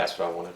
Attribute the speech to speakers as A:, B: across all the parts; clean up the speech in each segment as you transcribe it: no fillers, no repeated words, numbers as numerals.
A: That's what I wanted.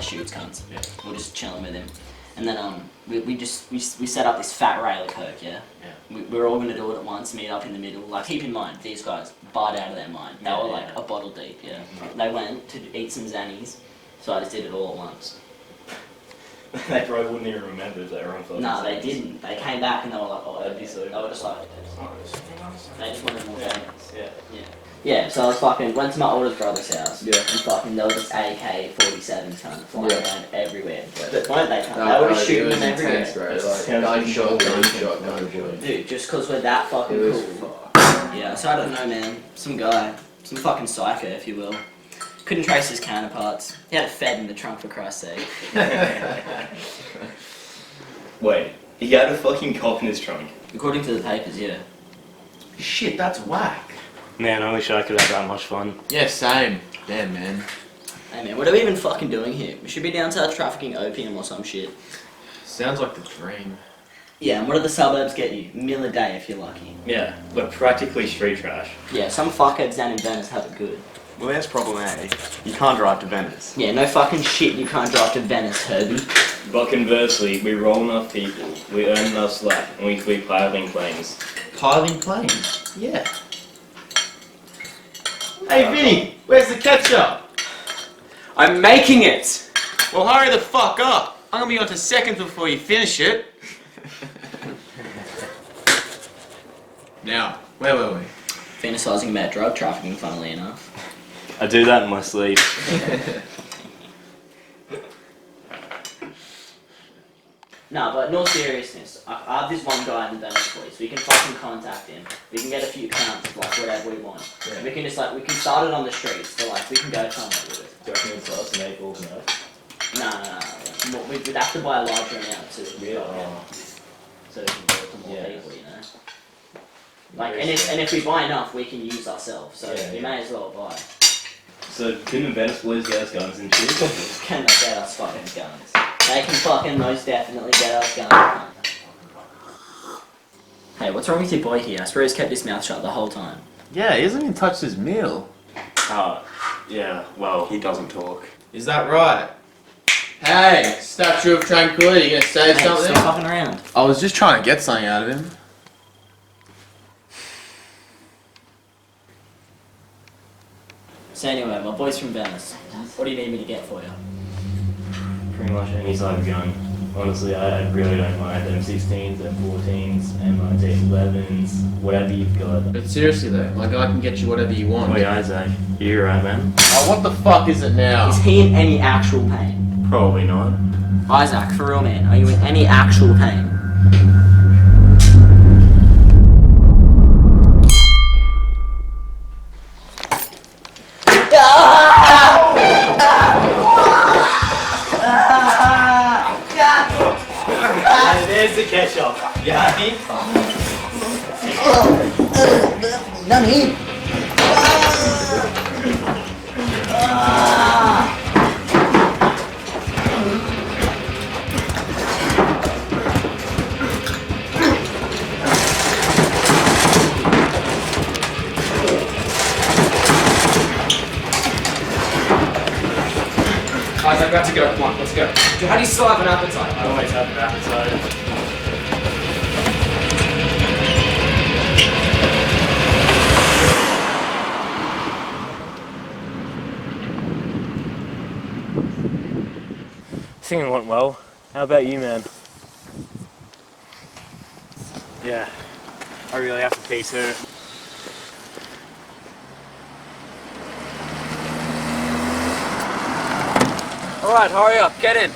B: Shoots cunts. Yeah. We're just chilling with him, and then we set up this fat rail of coke. Yeah. We were all gonna do it at once, meet up in the middle. Like, keep in mind, these guys barred out of their mind. They were like a bottle deep. Yeah. They went to eat some Xannies, so I just did it all at once.
C: They probably wouldn't even remember if they were on fucking.
B: No, they didn't. They came back and they were like, oh,
C: that'd be so.
B: They were just like, they just wanted more Xannies.
C: Yeah.
B: Yeah, so I was went to my older brother's house, and there was just AK-47s kind of flying around everywhere. But weren't they? They were just shooting them everywhere. Dude, just because we're that fucking cool. Yeah, so I don't know, man. Some guy, some fucking psycho, if you will. Couldn't trace his counterparts. He had a Fed in the trunk, for Christ's sake.
C: Wait, he had a fucking cop in his trunk?
B: According to the papers, yeah.
D: Shit, that's whack.
C: Man, I wish I could have that much fun.
D: Yeah, same. Damn, man.
B: Hey man, what are we even fucking doing here? We should be down south trafficking opium or some shit.
D: Sounds like the dream.
B: Yeah, and what do the suburbs get you? $1 a day if you're lucky.
C: Yeah, we're practically street trash.
B: Yeah, some fuckheads down in Venice have it good.
A: Well, that's problematic. You can't drive to Venice.
B: Yeah, no fucking shit, you can't drive to Venice, Herbie.
C: But conversely, we roll enough people, we earn enough slack, and we keep piling planes.
D: Piling planes? Yeah. Hey Vinny, where's the ketchup?
A: I'm making it! Well, hurry the fuck up! I'm gonna be on to seconds before you finish it.
D: Now, where were we?
B: Fantasizing about drug trafficking, funnily enough.
C: I do that in my sleep.
B: No, but in all seriousness, I have this one guy in the Venice police. We can fucking contact him. We can get a few counts of whatever we want. Yeah. We can just we can start it on the streets, so we can go somewhere with it.
C: Do you reckon it's us and 8 balls enough?
B: No. We'd have to buy a larger amount too.
C: Yeah.
B: So we can go to more people, you know. And if we buy enough, we can use ourselves. So we may as well buy.
C: So can the Venice boys get us guns and shit?
B: Can they get us fucking guns? They can fucking most definitely get us guns. Hey, what's wrong with your boy here? I swear he's kept his mouth shut the whole time.
D: Yeah, he hasn't even touched his meal.
C: Yeah, well...
A: He doesn't talk.
D: Is that right? Hey, Statue of Tranquility, you gonna say something?
B: Stop fucking around.
D: I was just trying to get something out of him.
B: So anyway, my boy's from Venice. What do you need me to get for you?
C: Pretty much any side of gun. Honestly, I really don't mind M16s, M14s, M11s, whatever you've got.
D: But seriously though, my guy can get you whatever you want.
C: Wait, Isaac, you're right, man.
D: Oh, what the fuck is it now?
B: Is he in any actual pain?
C: Probably not.
B: Isaac, for real man, are you in any actual pain?
C: There's the ketchup. You happy?
B: Nani?
A: Isaac, we have to go. Come on, let's go. How do you still have an appetite?
C: I always have an appetite. Singing went well. How about you, man?
E: Yeah, I really have to pee too.
A: Alright, hurry up, get in.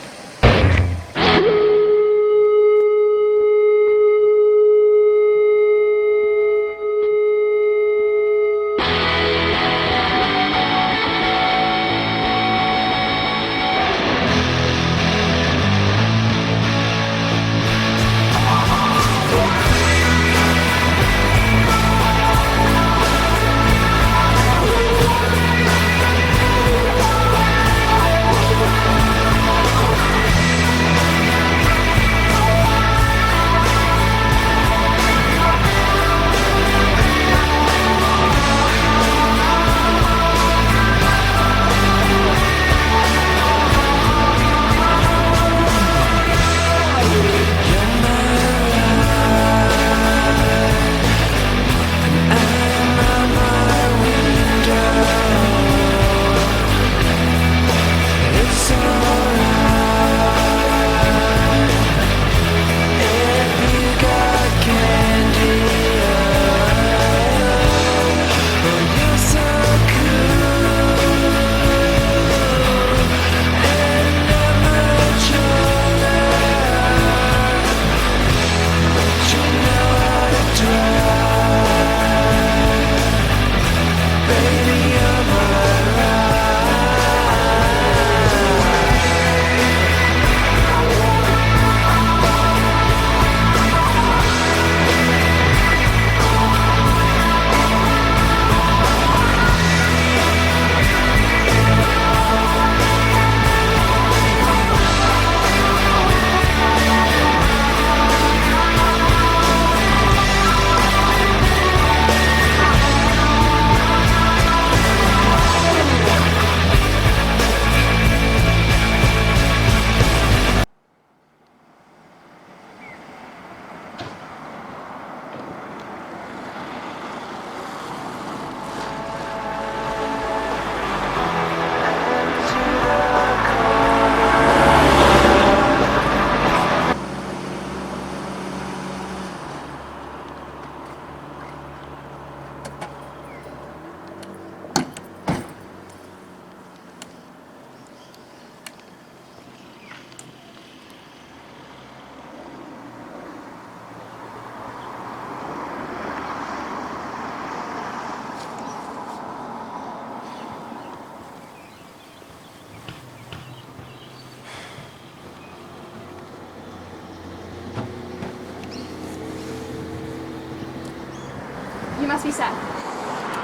F: You must be Seth.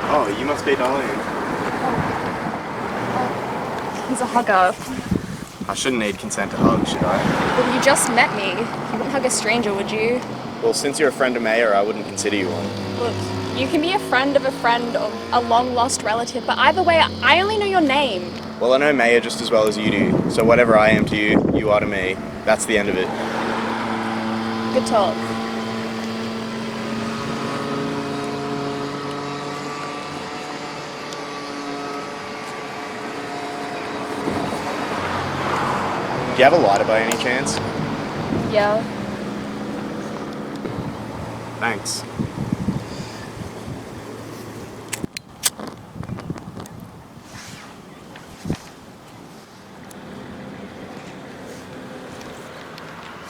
G: Oh, you must be Darlene.
F: He's a hugger.
G: I shouldn't need consent to hug, should I?
F: Well, you just met me. You wouldn't hug a stranger, would you?
G: Well, since you're a friend of Mayor, I wouldn't consider you one.
F: Look, you can be a friend of a long-lost relative, but either way, I only know your name.
G: Well, I know Mayor just as well as you do, so whatever I am to you, you are to me. That's the end of it.
F: Good talk.
G: Do you have a lighter by any chance?
F: Yeah.
G: Thanks.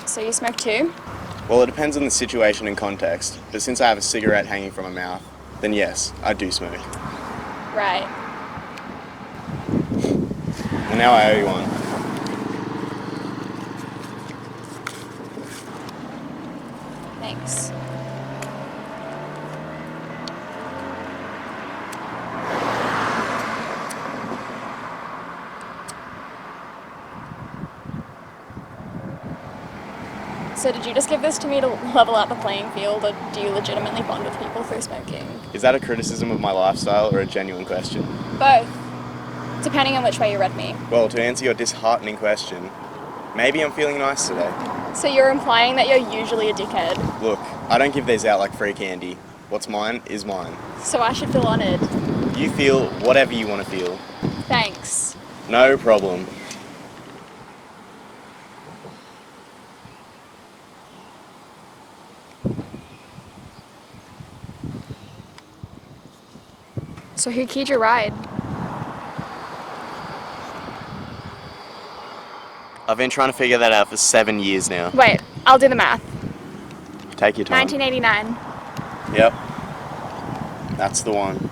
F: So you smoke too?
G: Well, it depends on the situation and context, but since I have a cigarette hanging from my mouth, then yes, I do smoke.
F: Right.
G: And now I owe you one.
F: Thanks. So did you just give this to me to level out the playing field, or do you legitimately bond with people through smoking?
G: Is that a criticism of my lifestyle or a genuine question?
F: Both. Depending on which way you read me.
G: Well, to answer your disheartening question, maybe I'm feeling nice today.
F: So you're implying that you're usually a dickhead?
G: Look, I don't give these out like free candy. What's mine is mine.
F: So I should feel honoured.
G: You feel whatever you want to feel.
F: Thanks.
G: No problem.
F: So who keyed your ride?
G: I've been trying to figure that out for 7 years now.
F: Wait, I'll do the math.
G: Take your time.
F: 1989.
G: Yep. That's the one.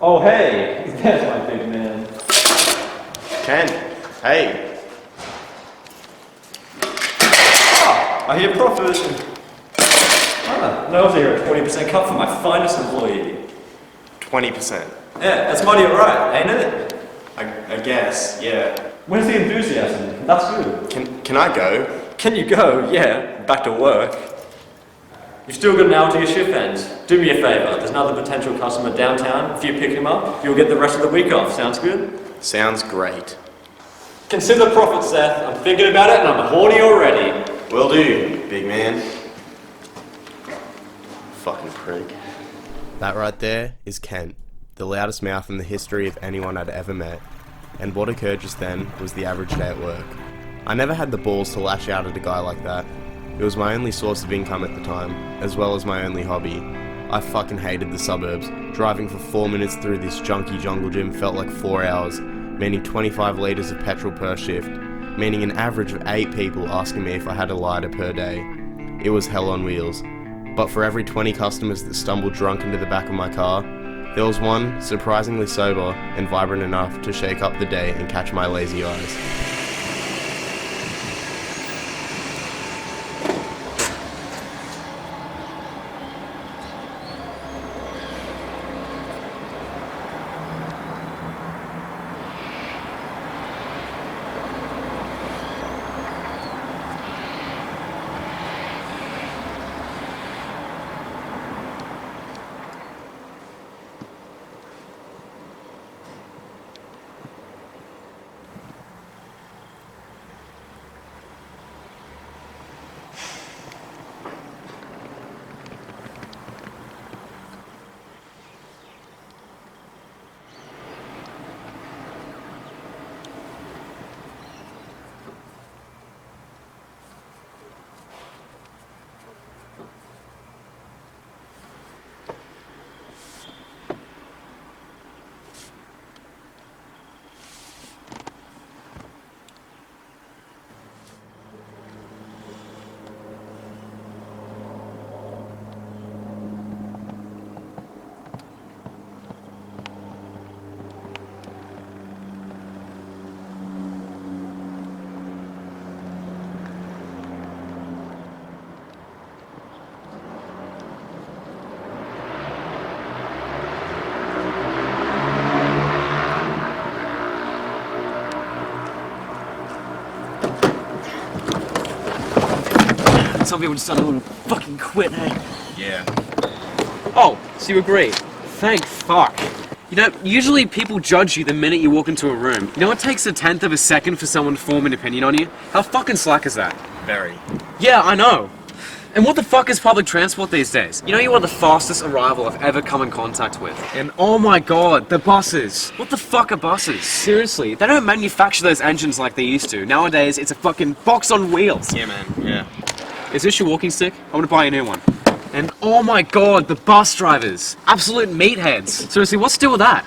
H: Oh, hey, there's my big man.
G: Ken, hey.
H: Oh, I hear profit. Ah, now's here at 20% cut for my finest employee.
G: 20%.
H: Yeah, that's mighty alright, ain't it?
G: I guess, yeah.
H: Where's the enthusiasm? That's good.
G: Can I go?
H: Can you go? Yeah, back to work. You've still got an hour to your shift ends. Do me a favour, there's another potential customer downtown. If you pick him up, you'll get the rest of the week off. Sounds good?
G: Sounds great.
H: Consider profit, Seth. I'm thinking about it and I'm horny already.
G: Will do, big man. Fucking prick. That right there is Kent, the loudest mouth in the history of anyone I'd ever met. And what occurred just then was the average day at work. I never had the balls to lash out at a guy like that. It was my only source of income at the time, as well as my only hobby. I fucking hated the suburbs. Driving for 4 minutes through this junky jungle gym felt like 4 hours, meaning 25 litres of petrol per shift, meaning an average of 8 people asking me if I had a lighter per day. It was hell on wheels. But for every 20 customers that stumbled drunk into the back of my car, There was one surprisingly sober and vibrant enough to shake up the day and catch my lazy eyes.
I: Some people just don't want to fucking quit, hey?
G: Yeah.
I: Oh, so you agree? Thank fuck. You know, usually people judge you the minute you walk into a room. You know it takes 1/10 of a second for someone to form an opinion on you? How fucking slack is that?
G: Very.
I: Yeah, I know. And what the fuck is public transport these days? You know you are the fastest arrival I've ever come in contact with. And oh my god, the buses. What the fuck are buses? Seriously, they don't manufacture those engines like they used to. Nowadays, it's a fucking box on wheels.
G: Yeah, man. Yeah.
I: Is this your walking stick? I want to buy a new one. And oh my god, the bus drivers. Absolute meatheads. Seriously, what's the deal with that?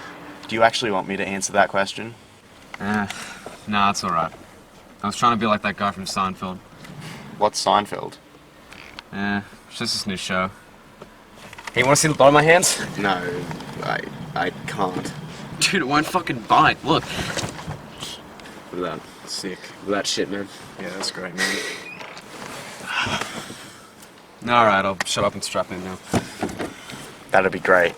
G: Do you actually want me to answer that question?
I: Nah, it's alright. I was trying to be like that guy from Seinfeld.
G: What's Seinfeld?
I: It's just this new show. Hey, you wanna see the bottom of my hands?
G: No, I can't.
I: Dude, it won't fucking bite. Look. Look at that. Sick. Look at that shit, man.
G: Yeah, that's great, man.
I: Alright, I'll shut up and strap in now.
G: That'd be great.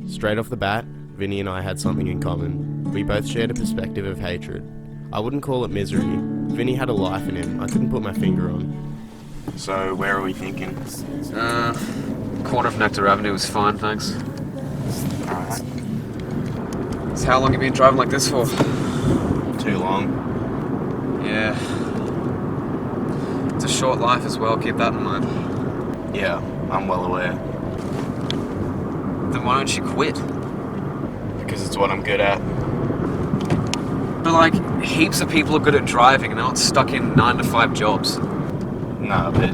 G: Straight off the bat, Vinny and I had something in common. We both shared a perspective of hatred. I wouldn't call it misery. Vinny had a life in him I couldn't put my finger on. So, where are we thinking?
I: Corner of Nectar Avenue was fine, thanks.
G: Alright.
I: So how long have you been driving like this for?
G: Too long.
I: Yeah. It's a short life as well, keep that in mind.
G: Yeah, I'm well aware.
I: Then why don't you quit?
G: Because it's what I'm good at.
I: But like, heaps of people are good at driving and they're not stuck in 9-to-5 jobs.
G: No, but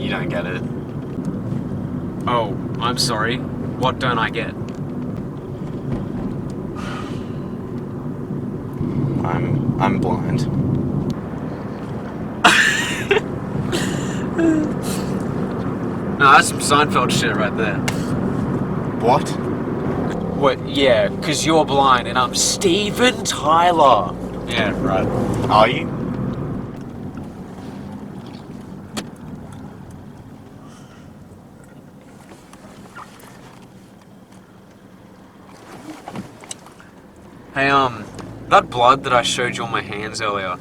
G: you don't get it.
I: Oh, I'm sorry. What don't I get?
G: I'm blind.
I: No, that's some Seinfeld shit right there.
G: What?
I: What? Yeah, because you're blind and I'm Steven Tyler. Yeah, right.
G: Are you?
I: Hey, that blood that I showed you on my hands earlier,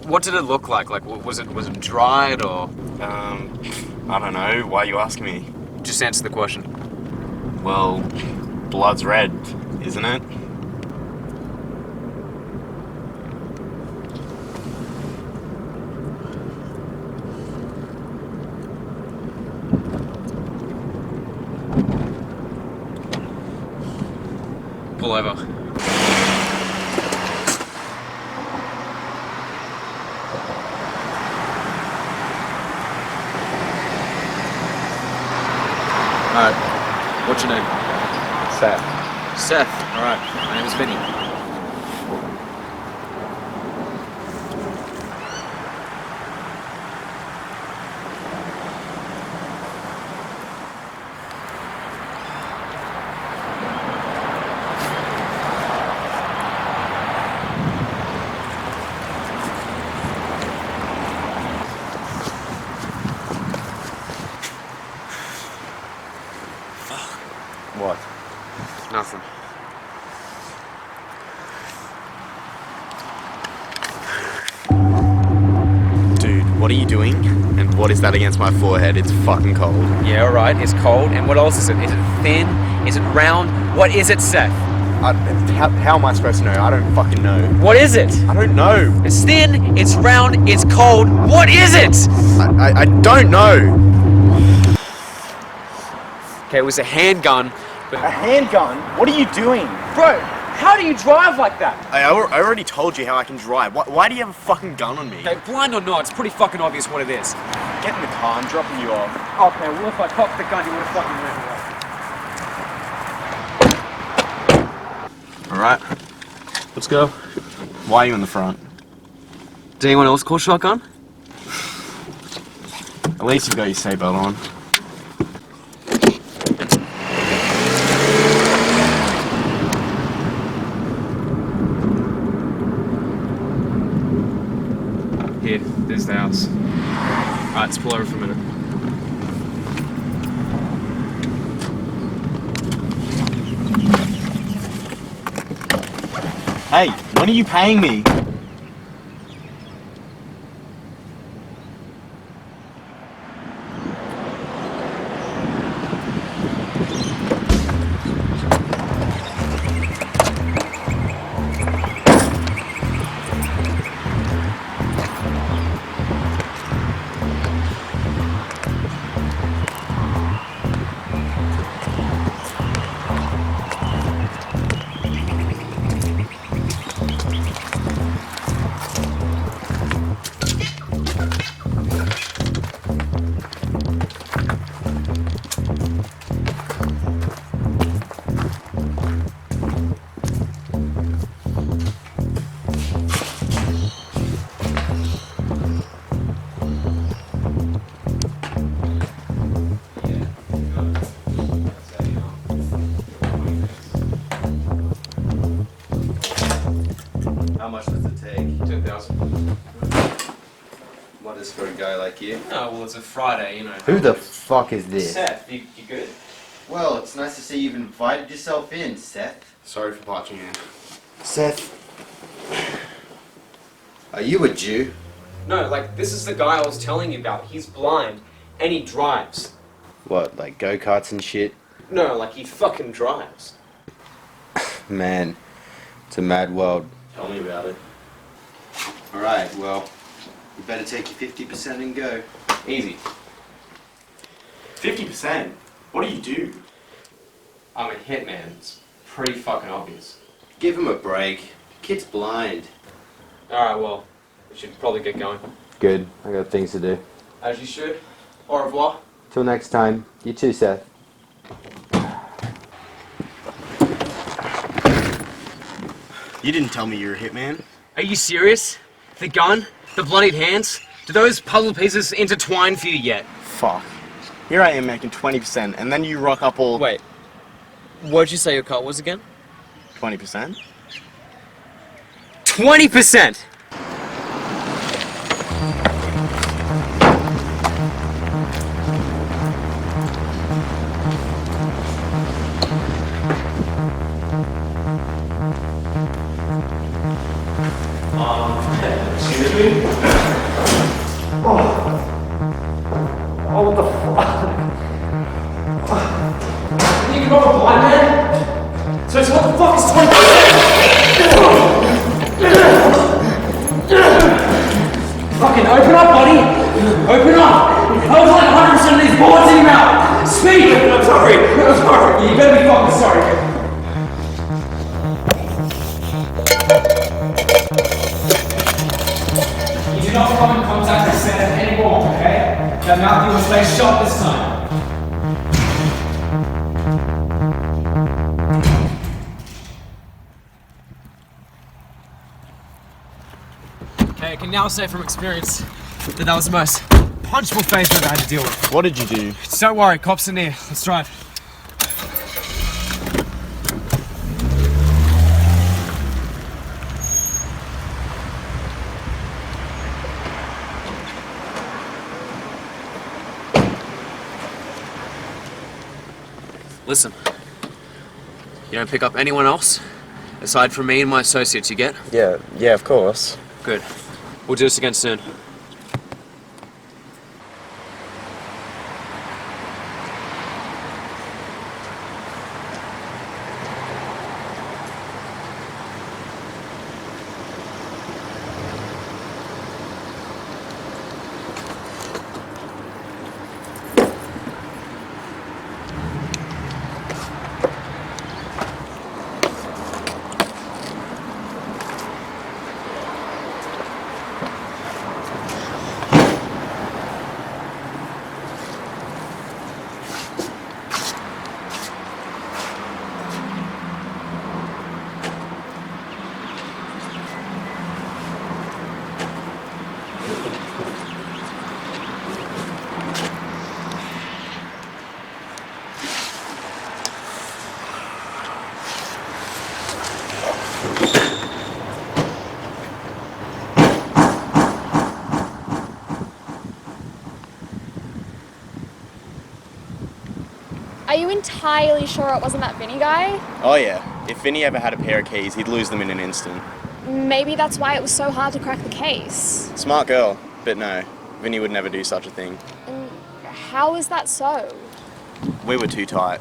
I: what did it look like? Like, was it dried or?
G: I don't know. Why are you asking me?
I: Just answer the question.
G: Well, blood's red, isn't it?
I: Pull over. Alright, what What's your name?
E: Seth.
I: Seth. Alright. My name is Vinny.
E: What?
I: Nothing.
G: Dude, what are you doing? And what is that against my forehead? It's fucking cold.
I: Yeah, alright, it's cold. And what else is it? Is it thin? Is it round? What is it, Seth?
G: How am I supposed to know? I don't fucking know.
I: What is it?
G: I don't know.
I: It's thin, it's round, it's cold. What is it?
G: I don't know.
I: Okay, it was a handgun. But
E: A handgun? What are you doing?
I: bro, how do you drive like that?
G: I already told you how I can drive. Why do you have a fucking gun on me?
I: Okay, blind or not, it's pretty fucking obvious what it is.
E: Get in the car, I'm dropping you off.
I: Okay, well if I cocked the gun, you would have fucking ran away.
G: Alright. Let's go. Why are you in the front?
I: Did anyone else call shotgun?
G: At least you've got your seatbelt on.
I: Here, there's the house. Alright, let's pull over for a minute.
E: Hey, when are you paying me?
J: How much does it take?
I: 10,000.
J: What is for a guy like you?
I: Oh, well it's a Friday, you know.
J: Who the fuck is this?
I: Seth, you good?
J: Well, it's nice to see you've invited yourself in, Seth.
G: Sorry for barging in.
J: Seth, are you a Jew?
I: No, like, this is the guy I was telling you about. He's blind, and he drives.
J: What, like go-karts and shit?
I: No, like, he fucking drives.
J: Man, it's a mad world.
G: Tell me about it.
J: Alright, well, you better take your 50% and go.
I: Easy.
G: 50%? What do you do?
I: I'm a hitman. It's pretty fucking obvious.
J: Give him a break. Kid's blind.
I: Alright, well, we should probably get going.
J: Good, I got things to do.
I: As you should. Au revoir.
J: Till next time, you too, Seth.
G: You didn't tell me you're a hitman.
I: Are you serious? The gun? The bloodied hands? Do those puzzle pieces intertwine for you yet?
G: Fuck. Here I am making 20%, and then you rock up all...
I: Wait. What'd you say your cut was again?
G: 20%?
I: 20%!
H: Excuse me? Oh, what the fuck?
I: You can roll a blind man? So what the fuck is 20%? Fucking open up, buddy! Open up! Hold like 100% of these boards in your mouth! Speak! I'm sorry! I'm sorry! You better be fucking sorry! You do not come in contact with Seth anymore, okay? That mouth you will stay shut this time. Hey, I can now say from experience that that was the most punchable phase I've ever had to deal with.
G: What did you do?
I: Just don't worry, cops are near. Let's drive. Listen, you don't pick up anyone else aside from me and my associates, you get?
G: Yeah, of course.
I: Good. We'll do this again soon.
F: Are you entirely sure it wasn't that Vinny guy?
G: Oh yeah, if Vinny ever had a pair of keys, he'd lose them in an instant.
F: Maybe that's why it was so hard to crack the case.
G: Smart girl, but no, Vinny would never do such a thing.
F: And how is that so?
G: We were too tight.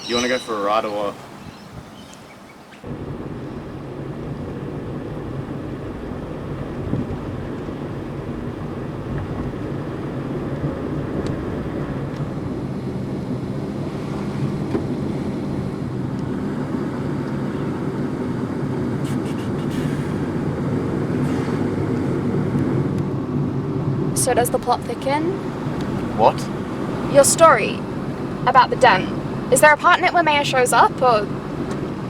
G: You wanna go for a ride or what?
F: So does the plot thicken?
G: What?
F: Your story about the dent. Is there a part in it where Maya shows up, or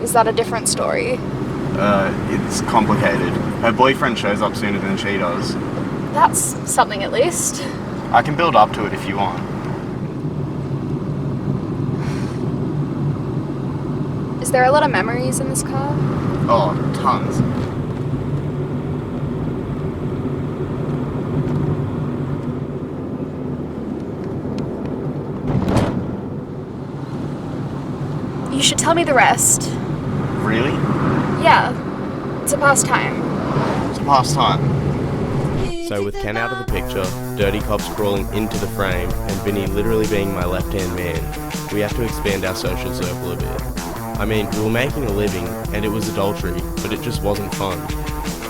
F: is that a different story?
G: It's complicated. Her boyfriend shows up sooner than she does.
F: That's something at least.
G: I can build up to it if you want.
F: Is there a lot of memories in this car?
G: Oh, tons.
F: You should tell me the rest.
G: Really?
F: Yeah. It's a pastime.
G: It's a pastime. So with Ken out of the picture, dirty cops crawling into the frame, and Vinny literally being my left-hand man, we have to expand our social circle a bit. I mean, we were making a living, and it was adultery, but it just wasn't fun.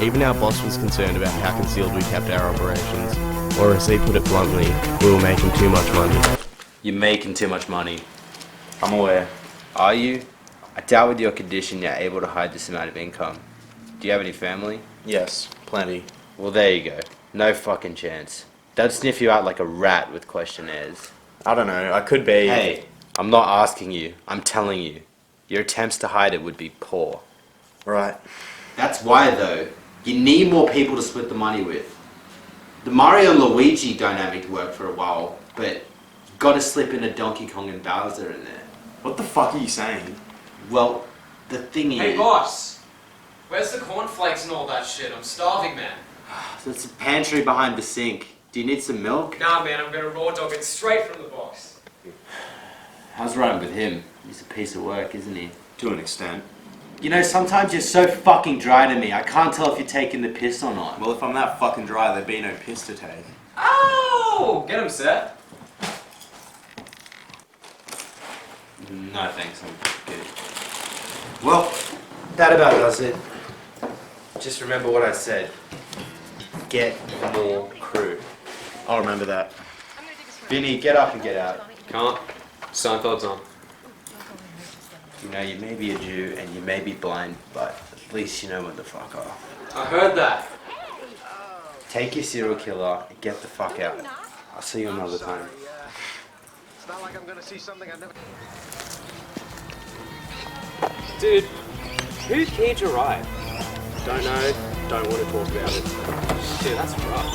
G: Even our boss was concerned about how concealed we kept our operations, or as he put it bluntly, we were making too much money.
J: You're making too much money.
G: I'm aware.
J: Are you? I doubt with your condition you're able to hide this amount of income. Do you have any family?
G: Yes, plenty.
J: Well, there you go. No fucking chance. They'd sniff you out like a rat with questionnaires.
G: I don't know, I could be...
J: Hey, I'm not asking you. I'm telling you. Your attempts to hide it would be poor.
G: Right.
J: That's why, though, you need more people to split the money with. The Mario and Luigi dynamic worked for a while, but you gotta slip in a Donkey Kong and Bowser in there.
G: What the fuck are you saying?
J: Well, the thing is...
I: Hey, boss! Where's the cornflakes and all that shit? I'm starving, man.
J: There's a pantry behind the sink. Do you need some milk?
I: Nah, man, I'm gonna raw dog it straight from the box.
J: How's running with him? He's a piece of work, isn't he?
G: To an extent.
J: You know, sometimes you're so fucking dry to me, I can't tell if you're taking the piss or not.
G: Well, if I'm that fucking dry, there'd be no piss to take.
I: Oh! Get him, sir.
J: No thanks, I'm good. Well, that about does it. Just remember what I said. Get more crew.
G: I'll remember that.
J: Vinny, get up and get out.
I: Can't. Seinfeld's on.
J: You know, you may be a Jew and you may be blind, but at least you know what the fuck are.
I: I heard that.
J: Take your serial killer and get the fuck out. I'll see you another time.
K: It's not like I'm gonna see something I never...
I: Dude, who keyed your ride? Don't know, don't want to talk about it. Dude, that's rough.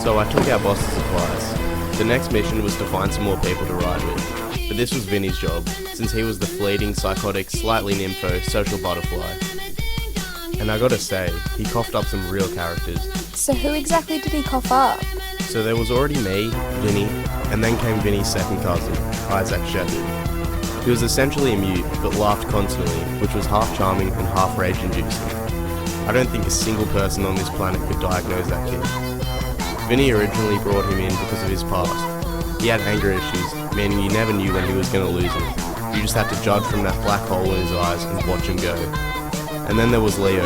G: So I took our boss's advice. The next mission was to find some more people to ride with. But this was Vinny's job, since he was the fleeting, psychotic, slightly nympho, social butterfly. And I gotta say, he coughed up some real characters.
F: So who exactly did he cough up?
G: So there was already me, Vinny, and then came Vinny's second cousin, Isaac Shepard. He was essentially a mute, but laughed constantly, which was half charming and half rage-inducing. I don't think a single person on this planet could diagnose that kid. Vinny originally brought him in because of his past. He had anger issues, meaning you never knew when he was going to lose him. You just had to judge from that black hole in his eyes and watch him go. And then there was Leo.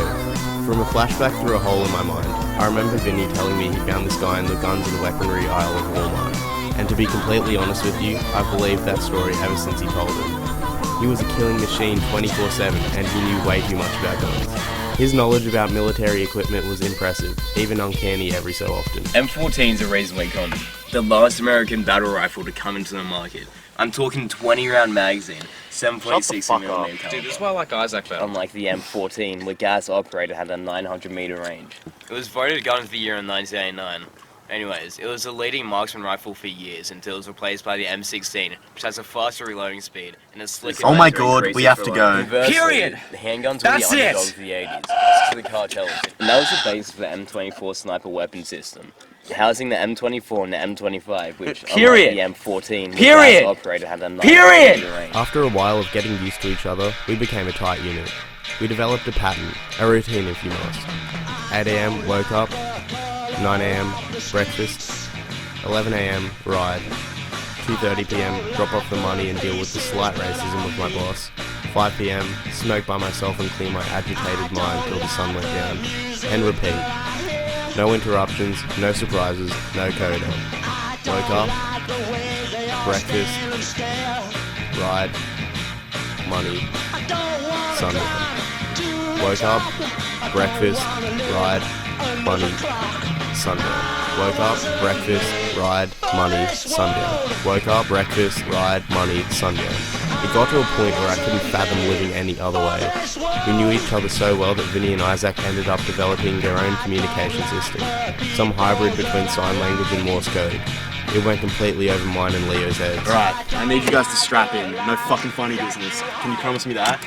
G: From a flashback through a hole in my mind, I remember Vinny telling me he found this guy in the guns and weaponry aisle of Walmart. And to be completely honest with you, I've believed that story ever since he told it. He was a killing machine 24/7 and he knew way too much about guns. His knowledge about military equipment was impressive, even uncanny every so often.
L: M14's a reasonably common. The last American battle rifle to come into the market. I'm talking 20-round magazine, 7.62mm caliber.
I: Dude, this is why I like Isaac better.
L: Unlike the M14, where gas operated had a 900-meter range. It was voted gun of the year in 1989. Anyways, it was a leading marksman rifle for years until it was replaced by the M16, which has a faster reloading speed and a slicker...
J: Oh my god, we have to go.
L: Period! The handguns were the underdogs of the 80s, to the cartels. And that was the base for the M24 sniper weapon system, housing the M24 and the M25, which, unlike the M14, the gas operator had a 900-meter range.
G: After a while of getting used to each other, we became a tight unit. We developed a pattern, a routine if you must. 8 AM, woke up. 9 AM, breakfast. 11 AM, ride. 2:30 PM, drop off the money and deal with the slight racism with my boss. 5 PM, smoke by myself and clear my agitated mind till the sun went down. And repeat. No interruptions, no surprises, no coda. Woke up, breakfast, ride, money, sundown. Woke up, breakfast, ride, money, sundown. Woke up, breakfast, ride, money, sundown. Woke up, breakfast, ride, money, sundown. It got to a point where I couldn't fathom living any other way. We knew each other so well that Vinny and Isaac ended up developing their own communication system, some hybrid between sign language and Morse code. It went completely over mine and Leo's heads.
E: Right, I need you guys to strap in. No fucking funny business. Can you promise me that?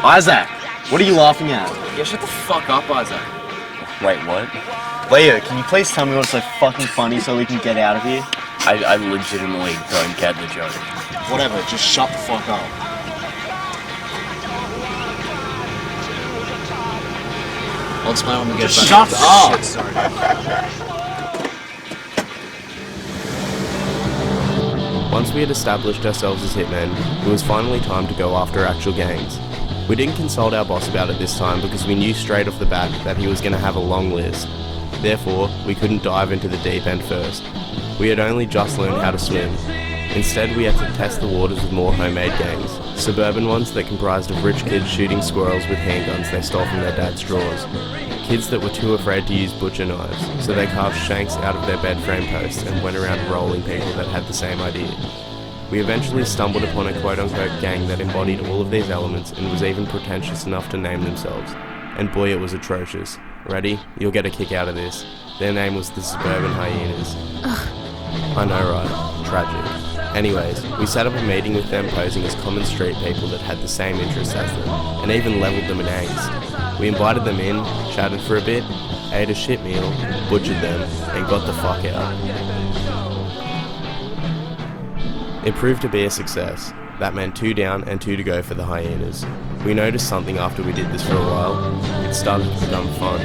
E: Isaac, what are you laughing at?
I: Yeah, shut the fuck up, Isaac.
L: Wait, what?
E: Leo, can you please tell me what's so fucking funny so we can get out of here?
L: I legitimately don't get the joke.
E: Whatever, just shut the fuck up. I'll explain when we get back.
I: Shut up!
E: Shit, sorry.
G: Once we had established ourselves as hitmen, it was finally time to go after actual gangs. We didn't consult our boss about it this time because we knew straight off the bat that he was going to have a long list. Therefore, we couldn't dive into the deep end first. We had only just learned how to swim. Instead, we had to test the waters with more homemade gangs, suburban ones that comprised of rich kids shooting squirrels with handguns they stole from their dad's drawers. Kids that were too afraid to use butcher knives, so they carved shanks out of their bed frame posts and went around rolling people that had the same idea. We eventually stumbled upon a quote-unquote gang that embodied all of these elements and was even pretentious enough to name themselves. And boy, it was atrocious. Ready? You'll get a kick out of this. Their name was the Suburban Hyenas. I know, right? Tragic. Anyways, we set up a meeting with them posing as common street people that had the same interests as them, and even levelled them in angst. We invited them in, chatted for a bit, ate a shit meal, butchered them, and got the fuck out. It proved to be a success. That meant 2 down and 2 to go for the Hyenas. We noticed something after we did this for a while. It started to become fun.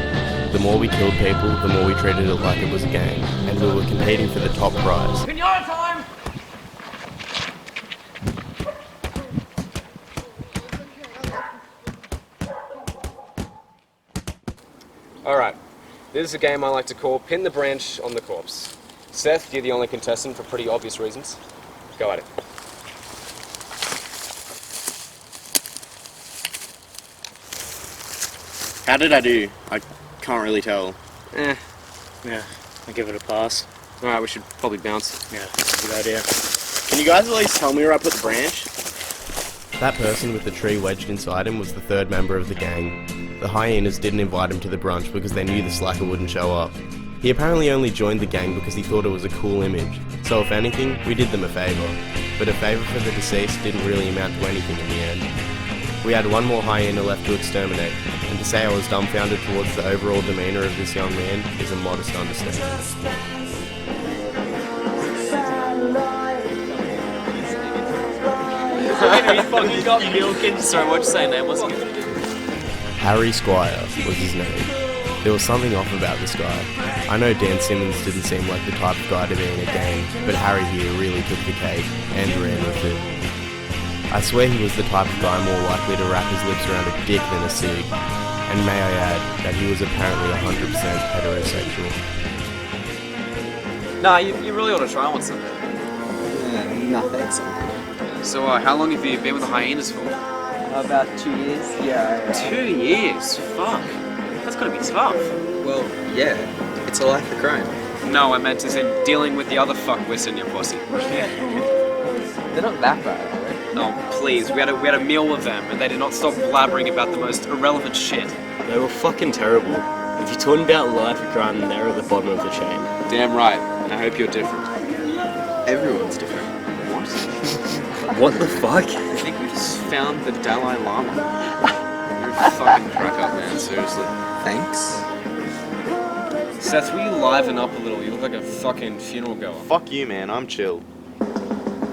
G: The more we killed people, the more we treated it like it was a game, and we were competing for the top prize.
I: Pinata time! Alright, this is a game I like to call Pin the Branch on the Corpse. Seth, you're the only contestant for pretty obvious reasons. Go at it.
M: How did I do? I can't really tell.
E: Yeah, I give it a pass.
I: Alright, we should probably bounce.
E: Yeah, good idea.
M: Can you guys at least tell me where I put the branch?
G: That person with the tree wedged inside him was the third member of the gang. The hyenas didn't invite him to the brunch because they knew the slacker wouldn't show up. He apparently only joined the gang because he thought it was a cool image, so if anything, we did them a favour. But a favour for the deceased didn't really amount to anything in the end. We had one more hyena left to exterminate, and to say I was dumbfounded towards the overall demeanour of this young man is a modest understatement.
I: You got milking. Sorry, what'd you say name was again?
G: Harry Squire was his name. There was something off about this guy. I know Dan Simmons didn't seem like the type of guy to be in a gang, but Harry here really took the cake and ran with it. I swear he was the type of guy more likely to wrap his lips around a dick than a cig, and may I add that he was apparently 100% heterosexual.
I: Nah, you really ought to try one someday.
N: No thanks.
I: So, how long have you been with the hyenas for?
N: About 2 years. Yeah.
I: 2 years? Fuck. That's gotta be tough.
N: Well, yeah. It's a life of crime.
I: No, I meant as in dealing with the other fuckwits in your pussy.
N: They're not that bad, are they?
I: Oh, please. We had a meal with them, and they did not stop blabbering about the most irrelevant shit.
C: They were fucking terrible. If you're talking about life of crime, they're at the bottom of the chain.
I: Damn right. And I hope you're different.
N: Everyone's different.
I: What?
C: What the fuck?
I: I think we just found the Dalai Lama. You're a fucking crack up, man. Seriously.
N: Thanks.
I: Seth, will you liven up a little? You look like a fucking funeral goer.
M: Fuck you, man. I'm chill.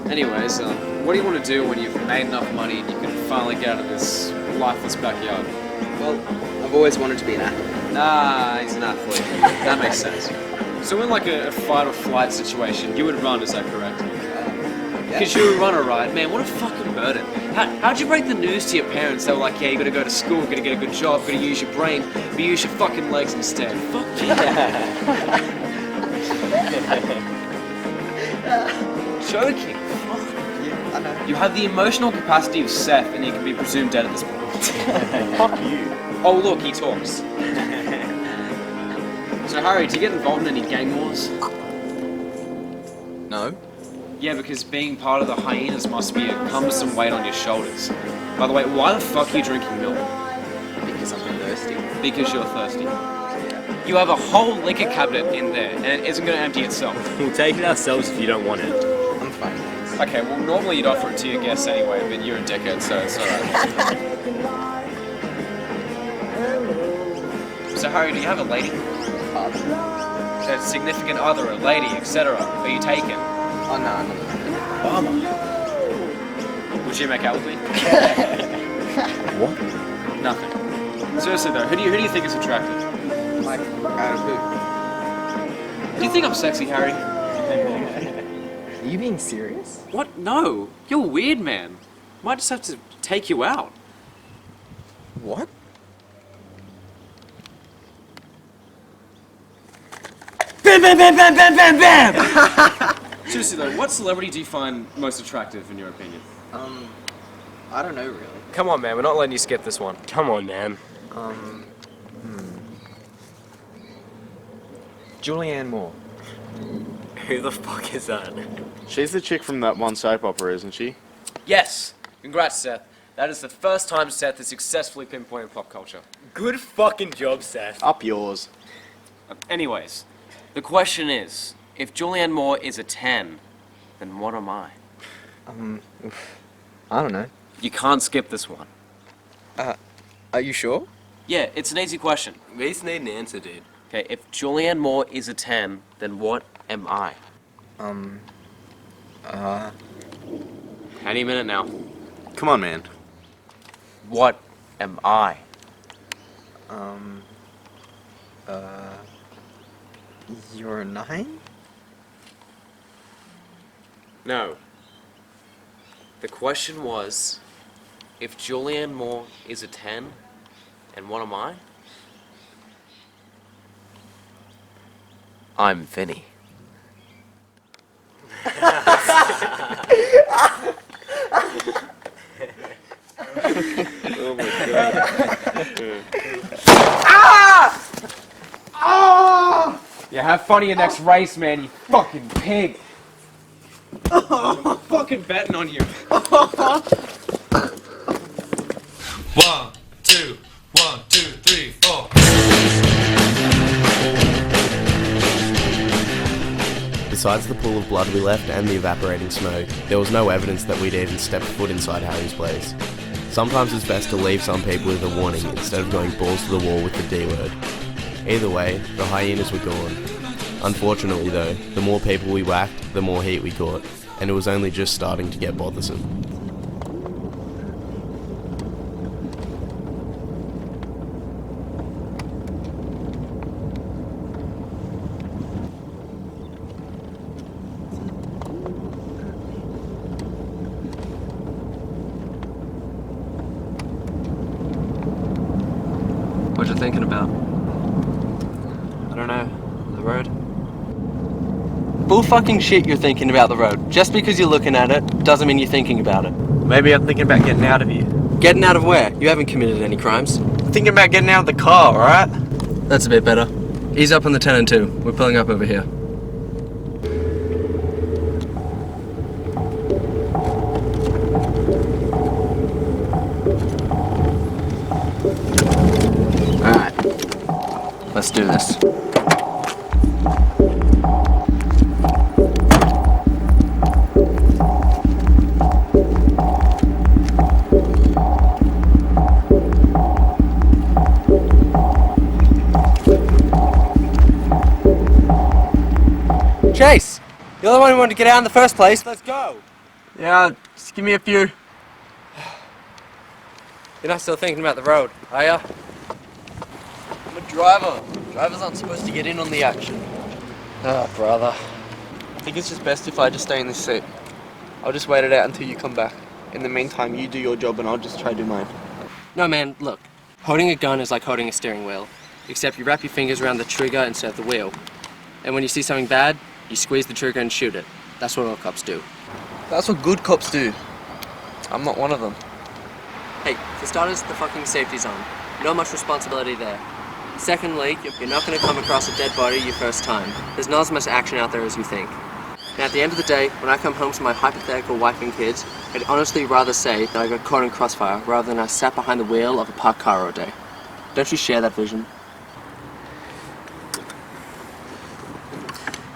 I: Anyways, what do you want to do when you've made enough money and you can finally get out of this lifeless backyard?
N: Well, I've always wanted to be an athlete.
I: Nah, he's an athlete. That makes sense. So in like a fight or flight situation, you would run, is that correct? Because you're a runner, right? Man, what a fucking burden. How'd you break the news to your parents? They were like, yeah, you gotta go to school, gotta get a good job, gotta use your brain, but you use your fucking legs instead. Fuck you. Joking. Fuck.
N: Yeah, I know.
I: You have the emotional capacity of Seth, and you can be presumed dead at this point.
M: Fuck you.
I: Oh, look, he talks. So, Harry, do you get involved in any gang wars?
N: No.
I: Yeah, because being part of the hyenas must be a cumbersome weight on your shoulders. By the way, why the fuck are you drinking milk?
N: Because I'm thirsty.
I: Because you're thirsty. You have a whole liquor cabinet in there, and it isn't going to empty itself.
C: We'll take it ourselves if you don't want it.
N: I'm fine, thanks.
I: Okay, well, normally you'd offer it to your guests anyway, but you're a dickhead, so it's alright. So, Harry, do you have a lady? A significant other, a lady, etc. Are you taken?
N: Oh, no.
I: Bummer. Would you make out with me?
C: What?
I: Nothing. Seriously though, who do you think is attractive?
N: Like, out of who?
I: Do you think I'm sexy, Harry?
N: Are you being serious?
I: What? No. You're weird, man. Might just have to take you out.
N: What?
I: Bam, bam, bam, bam, bam, bam, bam! Seriously though, what celebrity do you find most attractive in your opinion?
N: I don't know really.
I: Come on, man. We're not letting you skip this one.
C: Come on, man.
N: Julianne Moore.
C: Who the fuck is that?
M: She's the chick from that one soap opera, isn't she?
I: Yes. Congrats, Seth. That is the first time Seth has successfully pinpointed pop culture.
C: Good fucking job, Seth.
M: Up yours.
I: Anyways, the question is, if Julianne Moore is a 10, then what am I?
N: I don't know.
I: You can't skip this one.
N: Are you sure?
I: Yeah, it's an easy question.
C: We just need an answer, dude.
I: Okay, if Julianne Moore is a 10, then what am I? Any minute now.
M: Come on, man.
I: What am I?
N: You're a 9?
I: No. The question was, if Julianne Moore is a 10, and what am I? I'm Vinny.
M: Oh my god.
I: Yeah, have fun at your next race, man, you fucking pig. I'm fucking betting on you.
O: 1, 2, 1, 2, 3, 4.
G: Besides the pool of blood we left and the evaporating smoke, there was no evidence that we'd even stepped foot inside Harry's place. Sometimes it's best to leave some people with a warning instead of going balls to the wall with the D word. Either way, the hyenas were gone. Unfortunately though, the more people we whacked, the more heat we caught, and it was only just starting to get bothersome.
N: What you thinking about?
I: I don't know. The road?
N: Bull fucking shit you're thinking about the road. Just because you're looking at it doesn't mean you're thinking about it.
I: Maybe I'm thinking about getting out of here.
N: Getting out of where? You haven't committed any crimes.
I: Thinking about getting out of the car, alright?
N: That's a bit better. Ease up on the 10 and 2. We're pulling up over here. Alright. Let's do this. Chase! You're the one who wanted to get out in the first place. Let's go!
I: Yeah, just give me a few.
N: You're not still thinking about the road, are ya? I'm a driver. Drivers aren't supposed to get in on the action. Oh, brother.
E: I think it's just best if I just stay in this seat. I'll just wait it out until you come back. In the meantime, you do your job and I'll just try to do mine.
N: No, man, look. Holding a gun is like holding a steering wheel. Except you wrap your fingers around the trigger instead of the wheel. And when you see something bad, you squeeze the trigger and shoot it. That's what all cops do.
E: That's what good cops do. I'm not one of them.
N: Hey, for starters, the fucking safety zone. Not much responsibility there. Secondly, you're not going to come across a dead body your first time. There's not as much action out there as you think. Now, at the end of the day, when I come home to my hypothetical wife and kids, I'd honestly rather say that I got caught in crossfire rather than I sat behind the wheel of a parked car all day. Don't you share that vision?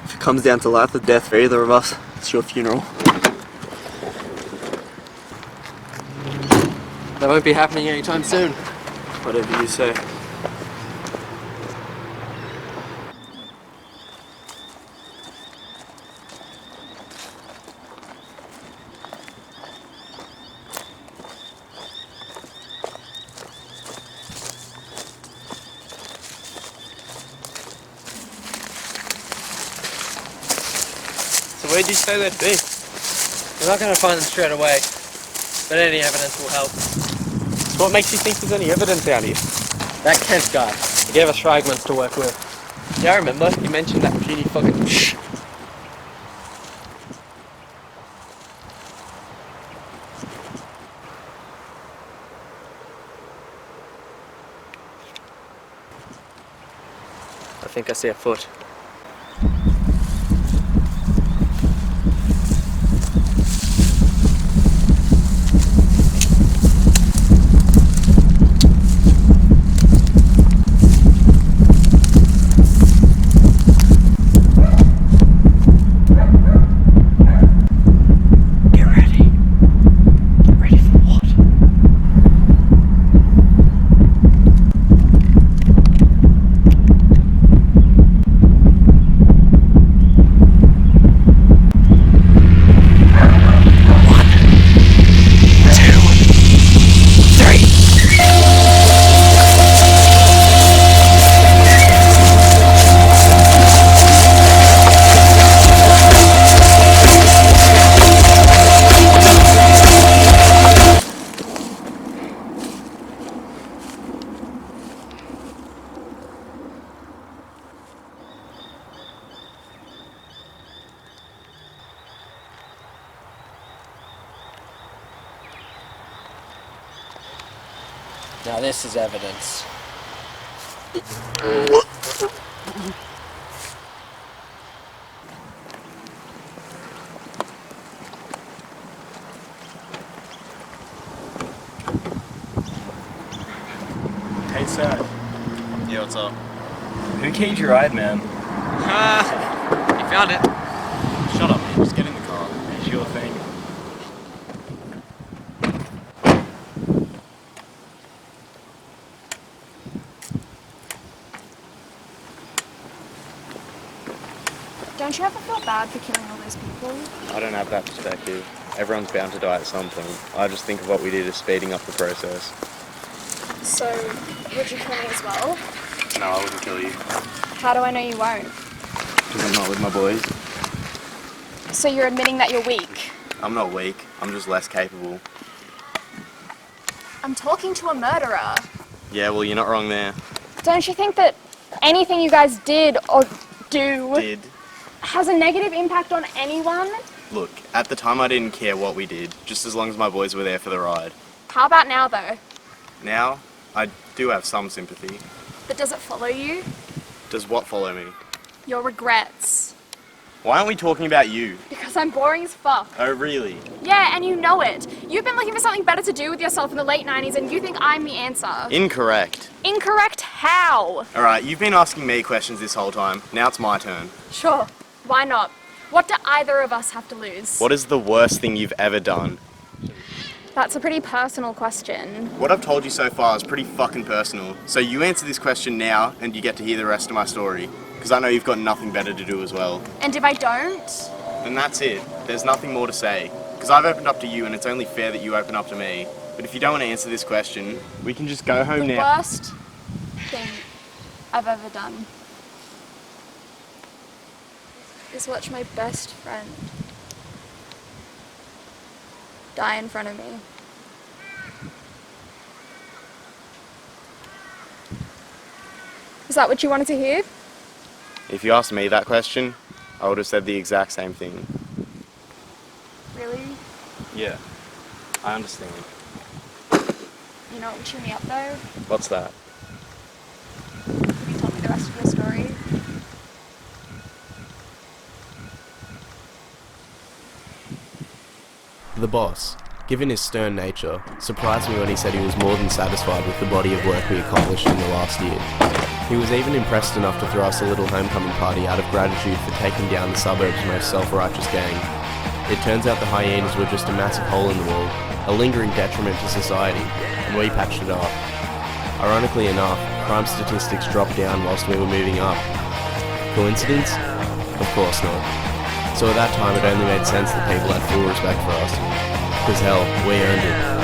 E: If it comes down to life or death for either of us, it's your funeral.
N: That won't be happening anytime soon.
E: Whatever you say.
N: So where did you say they'd be? We're not going to find them straight away, but any evidence will help.
E: So what makes you think there's any evidence out here?
N: That Kent guy, he gave us fragments to work with.
E: Yeah, I remember. You mentioned that puny fucking shh.
N: I think I see a foot. Now this is evidence.
C: Hey, Seth.
M: Yeah, what's up?
C: Who keyed your ride, man?
A: You found it.
M: Shut up, man. Just get in the car.
C: Sure thing.
F: Don't you ever feel bad for killing all those people?
M: I don't have that perspective. Everyone's bound to die at some point. I just think of what we did as speeding up the process.
F: So, would you kill me as well?
M: No, I wouldn't kill you.
F: How do I know you won't?
M: Because I'm not with my boys.
F: So you're admitting that you're weak?
M: I'm not weak. I'm just less capable.
F: I'm talking to a murderer.
M: Yeah, well, you're not wrong there.
F: Don't you think that anything you guys did or do has a negative impact on anyone?
M: Look, at the time I didn't care what we did, just as long as my boys were there for the ride.
F: How about now, though?
M: Now, I do have some sympathy.
F: But does it follow you?
M: Does what follow me?
F: Your regrets.
M: Why aren't we talking about you?
F: Because I'm boring as fuck.
M: Oh, really?
F: Yeah, and you know it. You've been looking for something better to do with yourself in the late 90s, and you think I'm the answer.
M: Incorrect.
F: Incorrect how?
M: Alright, you've been asking me questions this whole time. Now it's my turn.
F: Sure, why not? What do either of us have to lose?
M: What is the worst thing you've ever done?
F: That's a pretty personal question.
M: What I've told you so far is pretty fucking personal. So you answer this question now, and you get to hear the rest of my story. Because I know you've got nothing better to do as well.
F: And if I don't?
M: Then that's it. There's nothing more to say. Because I've opened up to you, and it's only fair that you open up to me. But if you don't want to answer this question, we can just go home
F: The
M: now.
F: worst thing I've ever done is watch my best friend die in front of me. Is that what you wanted to hear?
M: If you asked me that question, I would have said the exact same thing.
F: Really?
M: Yeah, I understand.
F: You know what would cheer me up though?
M: What's that?
F: Have you told me the rest of your story?
G: The boss, given his stern nature, surprised me when he said he was more than satisfied with the body of work we accomplished in the last year. He was even impressed enough to throw us a little homecoming party out of gratitude for taking down the suburb's most self-righteous gang. It turns out the hyenas were just a massive hole in the wall, a lingering detriment to society, and we patched it up. Ironically enough, crime statistics dropped down whilst we were moving up. Coincidence? Of course not. So at that time it only made sense that people had full respect for us. Because hell, we earned it.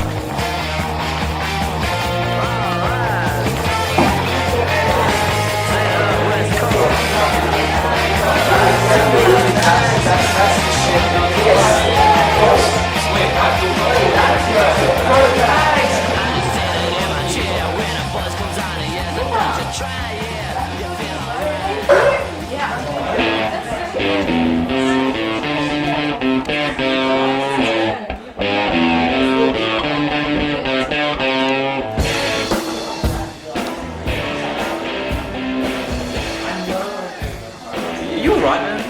I: You alright, man?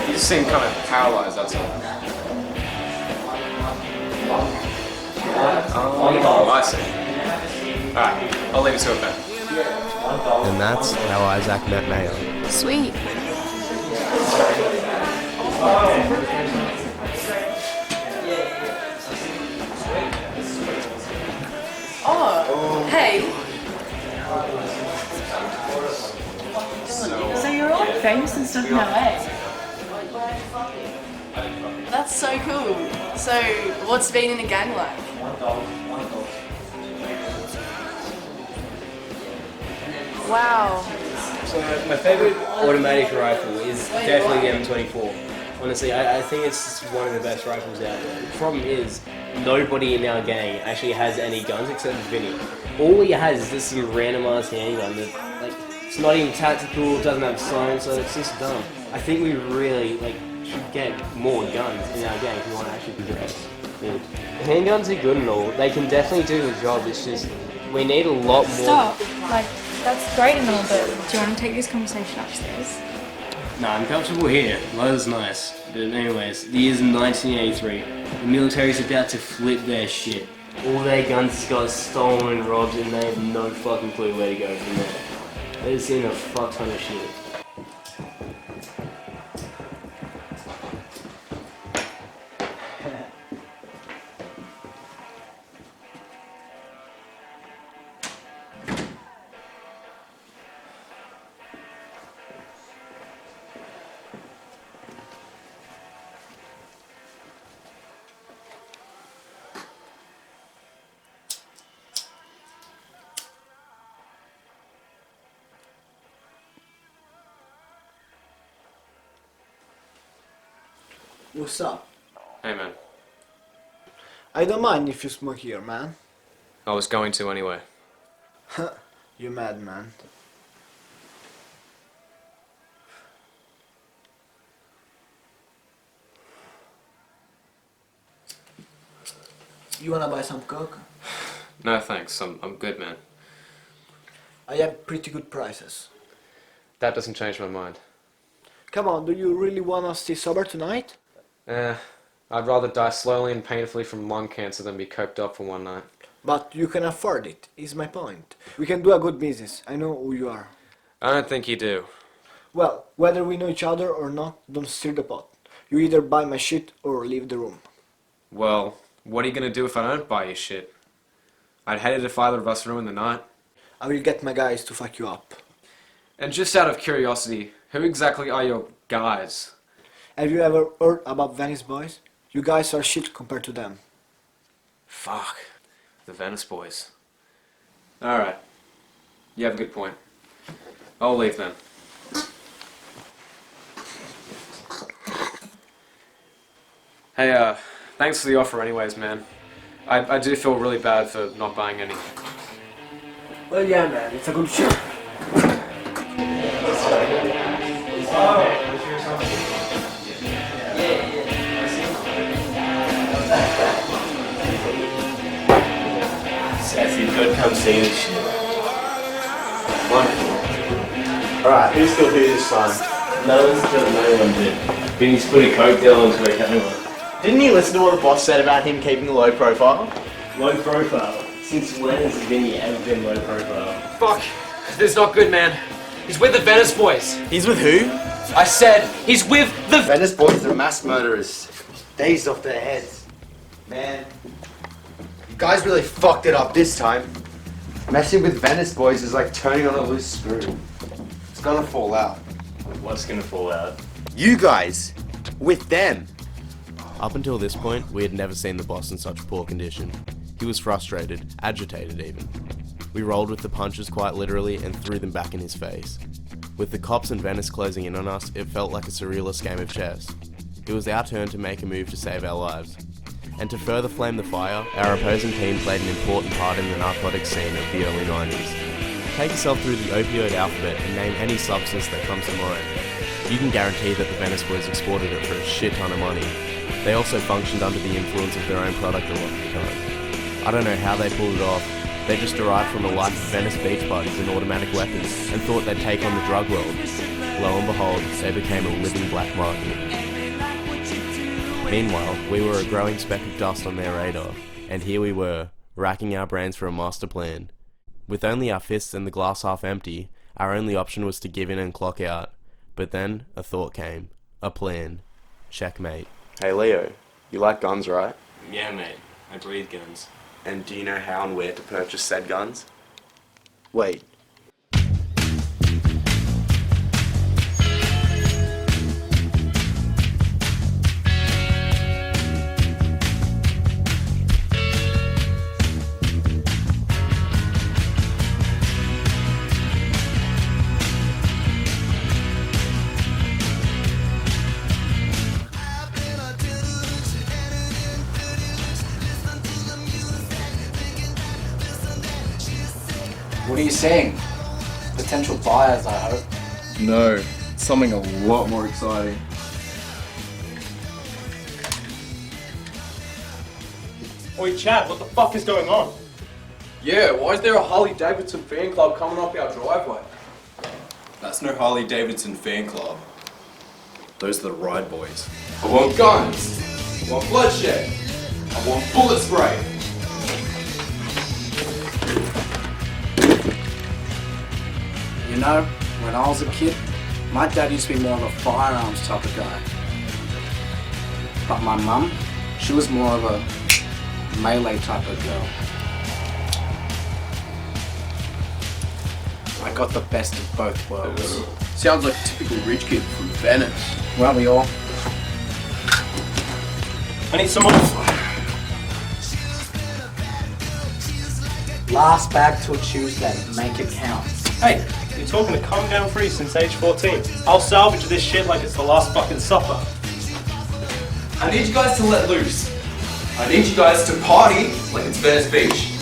I: You just seem kind of paralysed, that's all. Oh, I see. Alright, I'll leave it to it then.
G: And that's how Isaac met Mayo.
F: Sweet.
P: Oh, hey. So you're all famous and stuff in LA? That's so cool. So what's being in a gang like? Wow.
Q: So my favourite automatic rifle is definitely the M24. Honestly, I think it's one of the best rifles out there. The problem is, nobody in our gang actually has any guns except Vinny. All he has is just some random ass handgun that, like, it's not even tactical, doesn't have sights, so it's just dumb. I think we really, should get more guns in our gang if we want to actually progress. Yeah. Handguns are good and all, they can definitely do the job, it's just, we need a lot more.
R: Stop. That's great and all, but do you want to take this conversation upstairs?
Q: Nah, I'm comfortable here. Weather's nice. But anyways, the year's 1983. The military's about to flip their shit. All their guns got stolen and robbed and they have no fucking clue where to go from there. They've seen a fuck ton of shit.
S: What's up?
A: Hey, man.
S: I don't mind if you smoke here, man.
A: I was going to anyway.
S: You mad, man. You wanna buy some coke?
A: No, thanks. I'm good, man.
S: I have pretty good prices.
A: That doesn't change my mind.
S: Come on, do you really wanna stay sober tonight?
A: I'd rather die slowly and painfully from lung cancer than be coked up for one night.
S: But you can afford it, is my point. We can do a good business. I know who you are.
A: I don't think you do.
S: Well, whether we know each other or not, don't stir the pot. You either buy my shit or leave the room.
A: Well, what are you gonna do if I don't buy your shit? I'd hate it if either of us ruined the night.
S: I will get my guys to fuck you up.
A: And just out of curiosity, who exactly are your guys?
S: Have you ever heard about Venice boys? You guys are shit compared to them.
A: Fuck. The Venice boys. Alright. You have a good point. I'll leave then. Hey, thanks for the offer anyways, man. I do feel really bad for not buying any.
S: Well, yeah, man, it's a good show.
J: Sassy, good, come see this shit.
Q: Wonderful. Alright, who's still here this time? No one's killed anyone, dude. Vinny's put a coke deal into a camera.
M: Didn't you listen to what the boss said about him keeping a low profile?
Q: Low profile? Since when has Vinny ever been low profile?
I: Fuck. This is not good, man. He's with the Venice boys.
M: He's with who?
I: I said he's with the
J: Venice boys are mass murderers. Dazed off their heads. Man, you guys really fucked it up this time. Messing with Venice boys is like turning on a loose screw. It's gonna fall out.
Q: What's gonna fall out?
J: You guys! With them!
G: Up until this point, we had never seen the boss in such poor condition. He was frustrated, agitated even. We rolled with the punches quite literally and threw them back in his face. With the cops and Venice closing in on us, it felt like a surrealist game of chess. It was our turn to make a move to save our lives. And to further flame the fire, our opposing team played an important part in the narcotics scene of the early 90s. Take yourself through the opioid alphabet and name any substance that comes to mind. You can guarantee that the Venice boys exported it for a shit ton of money. They also functioned under the influence of their own product a lot of the time. I don't know how they pulled it off. They just derived from a life of Venice beach parties and automatic weapons and thought they'd take on the drug world. Lo and behold, they became a living black market. Meanwhile, we were a growing speck of dust on their radar, and here we were, racking our brains for a master plan. With only our fists and the glass half empty, our only option was to give in and clock out. But then, a thought came. A plan. Checkmate.
M: Hey Leo, you like guns, right?
Q: Yeah, mate. I breathe guns.
M: And do you know how and where to purchase said guns?
J: Wait.
T: What are you saying? Potential buyers, I hope.
U: No, something a lot more exciting.
V: Oi Chad, what the fuck is going on?
E: Yeah, why is there a Harley Davidson fan club coming up our driveway?
U: That's no Harley Davidson fan club. Those are the Ride Boys.
E: I want guns. I want bloodshed. I want bullet spray.
T: You know, when I was a kid, my dad used to be more of a firearms type of guy. But my mum, she was more of a melee type of girl. I got the best of both worlds.
U: Sounds like a typical rich kid from Venice.
T: Weren't we all?
V: I need some more.
T: Last bag till Tuesday. Make it count.
V: Hey, you're talking to come down free since age 14. I'll salvage this shit like it's the last fucking supper.
U: I need you guys to let loose. I need you guys to party like it's Venice Beach.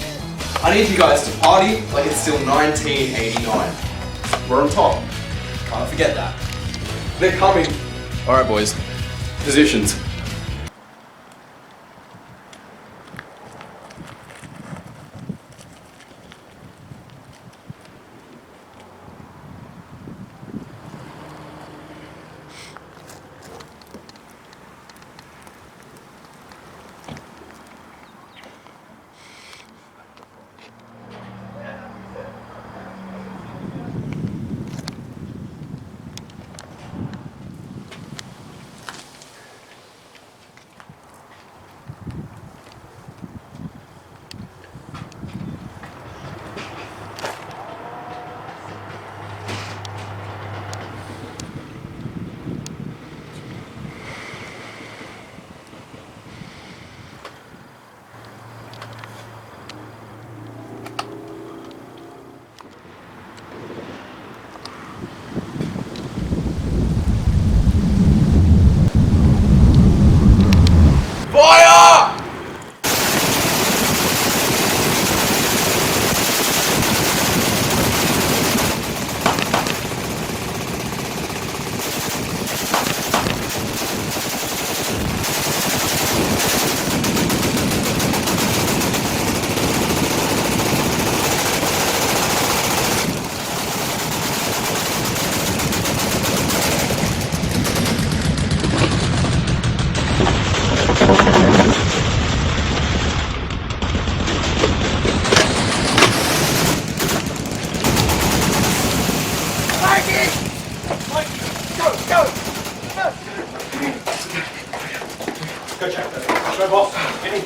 U: I need you guys to party like it's still 1989. We're on top. Can't forget that. They're coming. Alright boys, positions.
V: Go check that. Go boss. Get in.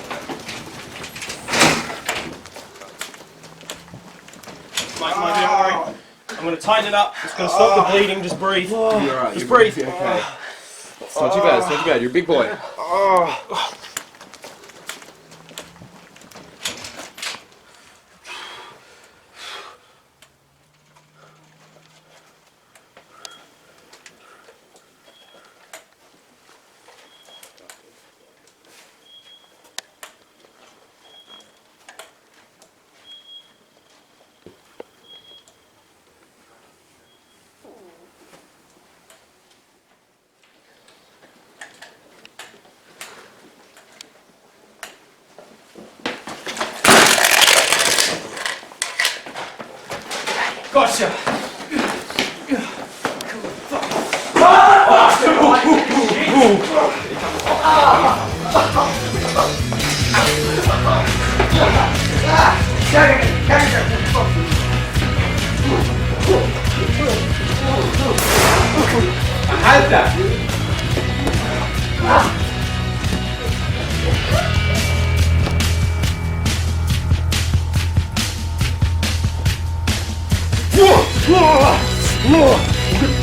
V: Mike, don't worry. I'm going to tighten it up. It's going to stop the bleeding. Just breathe.
U: You're alright.
V: Just breathe.
U: Okay. It's not too bad. It's not too bad. You're a big boy.
V: Gotcha!
U: I had that!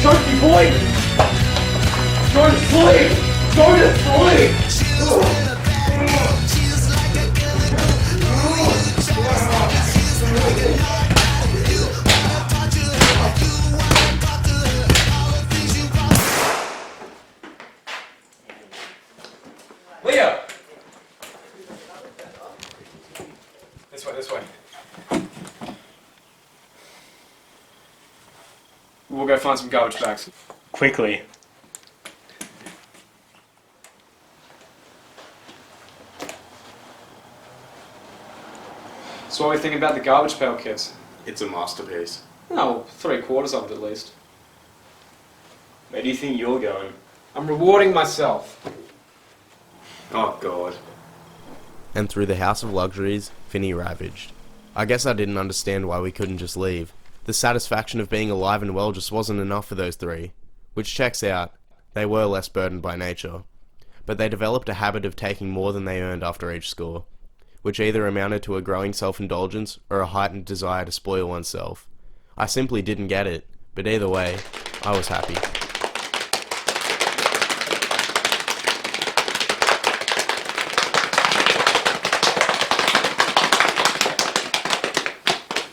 V: Choke me, boy! Go to sleep! Go to sleep!
A: Leo! This way, this way. We'll go find some garbage bags.
V: Quickly.
A: So what are we thinking about the garbage pail kits?
G: It's a masterpiece.
A: No, 3/4 of it at least.
C: Where do you think you're going?
A: I'm rewarding myself.
G: Oh god. And through the house of luxuries, Finney ravaged. I guess I didn't understand why we couldn't just leave. The satisfaction of being alive and well just wasn't enough for those three, which checks out. They were less burdened by nature, but they developed a habit of taking more than they earned after each score, which either amounted to a growing self-indulgence or a heightened desire to spoil oneself. I simply didn't get it, but either way, I was happy.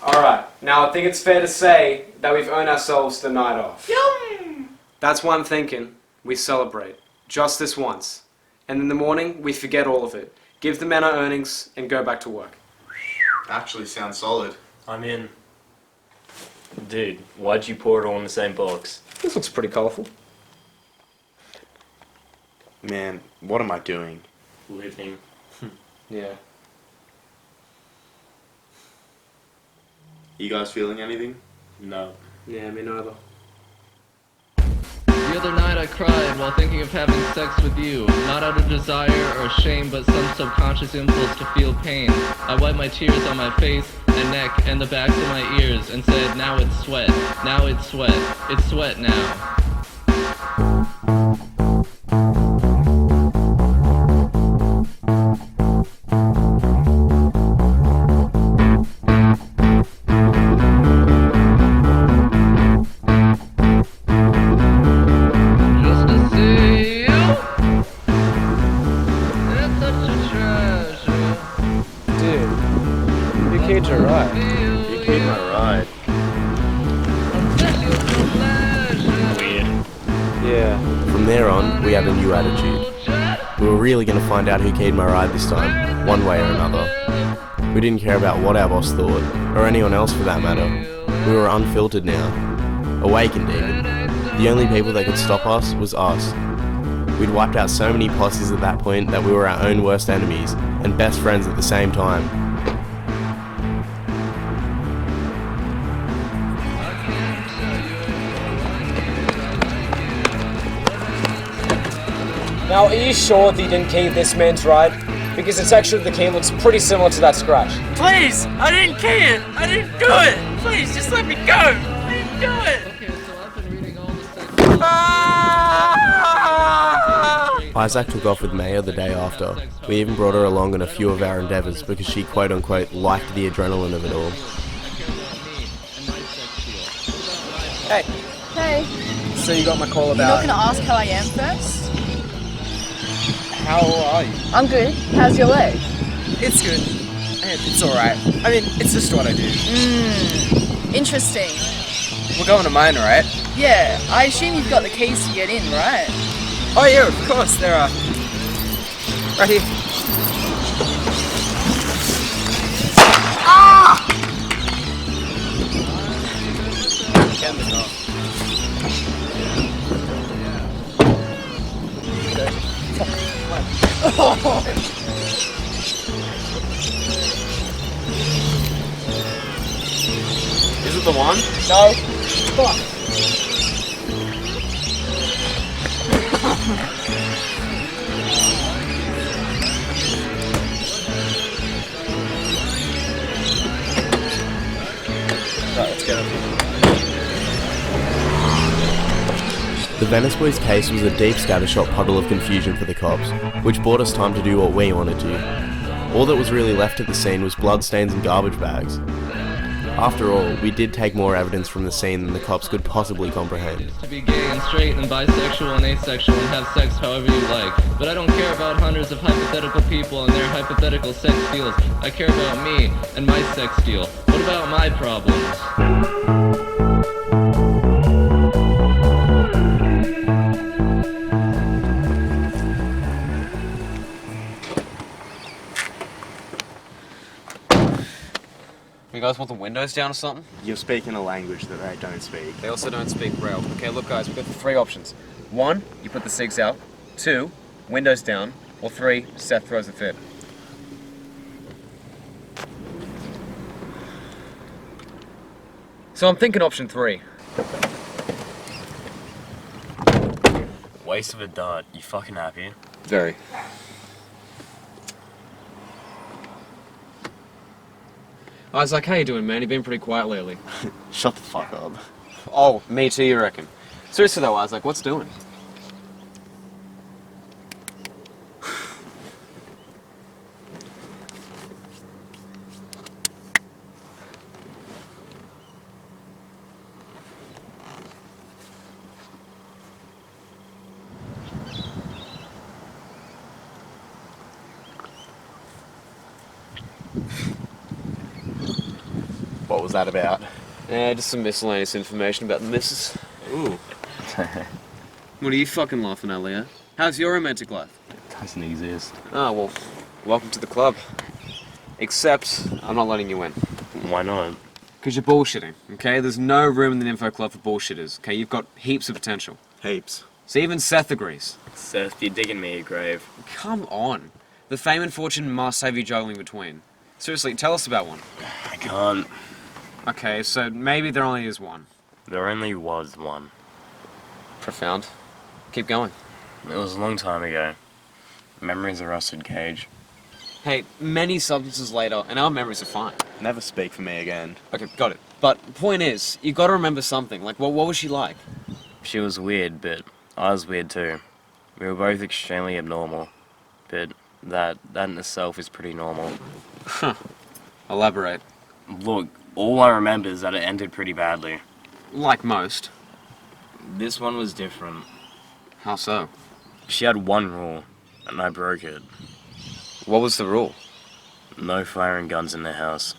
I: Alright, now I think it's fair to say that we've earned ourselves the night off. That's why I'm thinking we celebrate. Just this once. And in the morning, we forget all of it. Give the men our earnings and go back to work.
M: Actually sounds solid.
L: I'm in. Dude, why'd you pour it all in the same box?
I: This looks pretty colourful.
M: Man, what am I doing?
L: Living.
I: Yeah.
M: You guys feeling anything?
L: No.
I: Yeah, me neither.
B: The other night I cried while thinking of having sex with you. Not out of desire or shame, but some subconscious impulse to feel pain. I wiped my tears on my face and neck and the backs of my ears and said, now it's sweat, now it's sweat, it's sweat now.
G: We were really going to find out who keyed my ride this time, one way or another. We didn't care about what our boss thought, or anyone else for that matter. We were unfiltered now, awakened even. The only people that could stop us was us. We'd wiped out so many posses at that point that we were our own worst enemies, and best friends at the same time.
I: Now, are you sure that you didn't key this man's ride? Because it's actually the key looks pretty similar to that scratch.
D: Please! I didn't key it! I didn't do it! Please, just let me go! I didn't do it!
B: Okay, so I've been reading all the
G: Isaac took off with Maya the day after. We even brought her along on a few of our endeavours because she quote-unquote liked the adrenaline of it all.
I: Hey.
P: Hey.
I: So you got my call
P: You're
I: about...
P: not gonna ask how I am first?
I: How are you?
P: I'm good. How's your leg?
I: It's good. It's alright. I mean, it's just what I do.
P: Interesting.
I: We're going to mine, right?
P: Yeah, I assume you've got the keys to get in, right?
I: Oh yeah, of course. They're, right here.
P: Ah!
I: Camera's off. Is it the one?
P: No. Fuck.
I: Right, let's get up here.
G: The Venice Boys' case was a deep scattershot puddle of confusion for the cops, which bought us time to do what we wanted to. All that was really left at the scene was bloodstains and garbage bags. After all, we did take more evidence from the scene than the cops could possibly comprehend.
B: To be gay and straight and bisexual and asexual and have sex however you like. But I don't care about hundreds of hypothetical people and their hypothetical sex deals. I care about me and my sex deal. What about my problems?
I: You guys want the windows down or something?
M: You're speaking a language that they don't speak.
I: They also don't speak Braille. Okay, look guys, we've got 3 options. 1, you put the cigs out. 2, windows down. Or 3, Seth throws a fit. So I'm thinking option 3.
L: Waste of a dart. You fucking happy?
I: Isaac, how you doing, man? You've been pretty quiet lately.
C: Shut the fuck up.
I: Oh, me too, you reckon? Seriously though, Isaac, what's doing?
C: What was that about?
I: Yeah, just some miscellaneous information about the missus. Ooh. What are you fucking laughing at, Leo? How's your romantic life?
C: It doesn't exist.
I: Oh, well, welcome to the club. Except, I'm not letting you in.
C: Why not?
I: Because you're bullshitting, okay? There's no room in the info club for bullshitters, okay? You've got heaps of potential.
C: Heaps.
I: So even Seth agrees.
L: Seth, you're digging me a grave.
I: Come on. The fame and fortune must have you juggling between. Seriously, tell us about one.
L: I can't.
I: Okay, so maybe there only is one.
L: There only was one.
I: Profound. Keep going.
L: It was a long time ago. Memories a rusted cage.
I: Hey, many substances later, and our memories are fine.
C: Never speak for me again.
I: Okay, got it. But the point is, you gotta remember something. Like, what was she like?
L: She was weird, but I was weird too. We were both extremely abnormal. But that in itself is pretty normal.
I: Huh. Elaborate.
L: Look, all I remember is that it ended pretty badly.
I: Like most.
L: This one was different.
I: How so?
L: She had one rule, and I broke it.
I: What was the rule?
L: No firing guns in the house.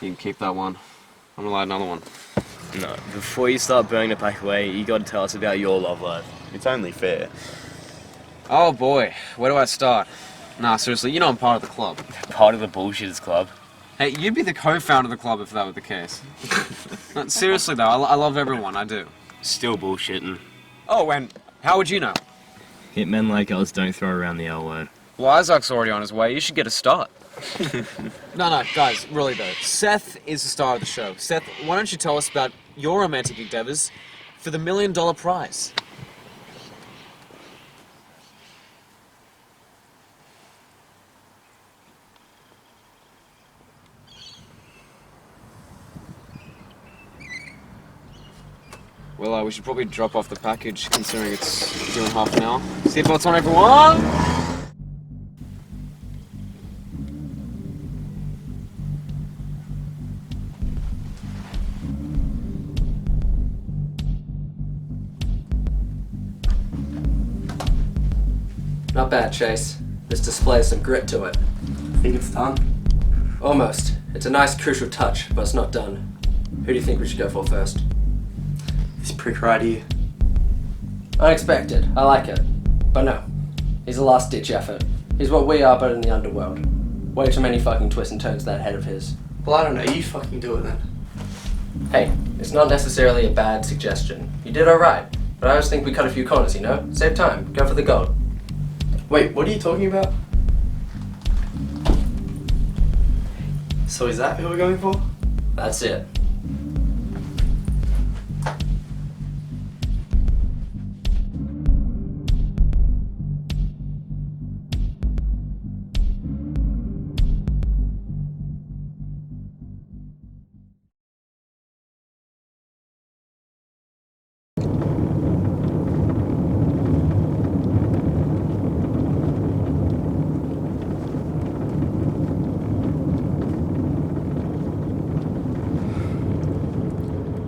I: You can keep that one. I'm gonna light another one.
L: No, before you start burning it back away, you gotta tell us about your love life.
C: It's only fair.
I: Oh boy, where do I start? Nah, seriously, you know I'm part of the club.
L: Part of the Bullshitters Club?
I: Hey, you'd be the co-founder of the club if that were the case. No, seriously though, I love everyone, I do.
L: Still bullshitting.
I: Oh, and how would you know?
L: Hitmen like us don't throw around the L word.
I: Well, Isaac's already on his way, you should get a start. No, guys, really though. Seth is the star of the show. Seth, why don't you tell us about your romantic endeavors for the $1 million prize? Well, we should probably drop off the package, considering it's due in half an hour. Seatbelts on, everyone!
N: Not bad, Chase. This displays some grit to it.
T: Think it's done?
N: Almost. It's a nice crucial touch, but it's not done. Who do you think we should go for first?
T: This prick right here.
N: Unexpected. I like it. But no. He's a last-ditch effort. He's what we are, but in the underworld. Way too many fucking twists and turns to that head of his.
T: Well, I don't know. You fucking do it then.
N: Hey, it's not necessarily a bad suggestion. You did alright. But I always think we cut a few corners, you know? Save time. Go for the gold.
T: Wait, what are you talking about? So is that who we're going for?
N: That's it.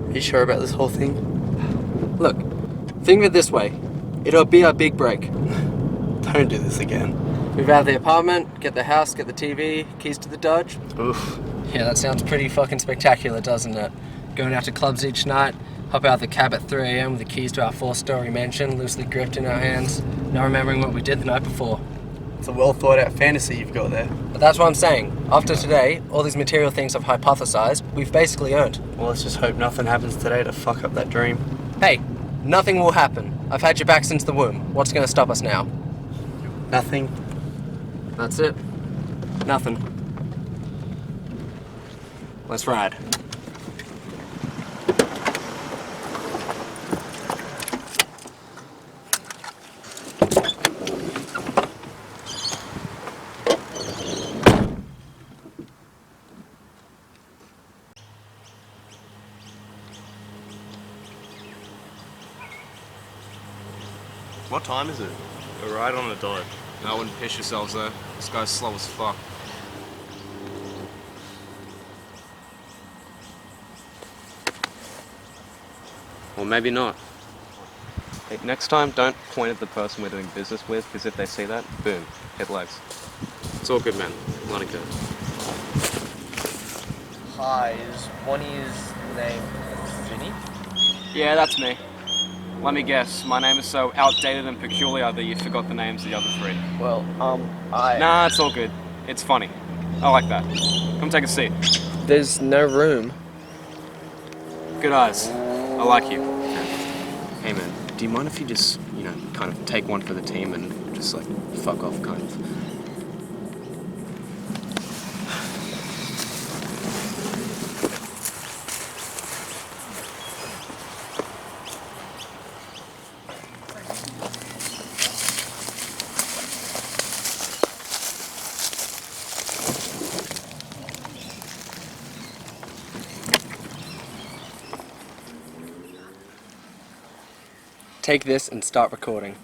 T: Are you sure about this whole thing?
N: Look, think of it this way. It'll be our big break.
T: Don't do this again.
N: Move out of the apartment, get the house, get the TV, keys to the Dodge.
T: Oof.
N: Yeah, that sounds pretty fucking spectacular, doesn't it? Going out to clubs each night, hop out of the cab at 3 AM with the keys to our 4-story mansion loosely gripped in our hands, not remembering what we did the night before.
T: It's a well thought out fantasy you've got there.
N: But that's what I'm saying. After today, all these material things I've hypothesized, we've basically earned.
T: Well, let's just hope nothing happens today to fuck up that dream.
N: Hey, nothing will happen. I've had your back since the womb. What's gonna stop us now?
T: Nothing.
N: That's it. Nothing. Let's ride.
M: What time is it?
V: We're right on the dot.
I: No, I wouldn't piss yourselves though. This guy's slow as fuck. Well, maybe not. Hey, next time, don't point at the person we're doing business with, because if they see that, boom, hit legs. It's all good, man. Let it go.
H: Hi, is one of his name Vinny?
I: Yeah, that's me. Let me guess, my name is so outdated and peculiar that you forgot the names of the other three.
H: Well,
I: Nah, it's all good. It's funny. I like that. Come take a seat.
H: There's no room.
I: Good eyes. I like you. Hey man, do you mind if you just, kind of take one for the team and just like fuck off, kind of?
N: Take this and start recording.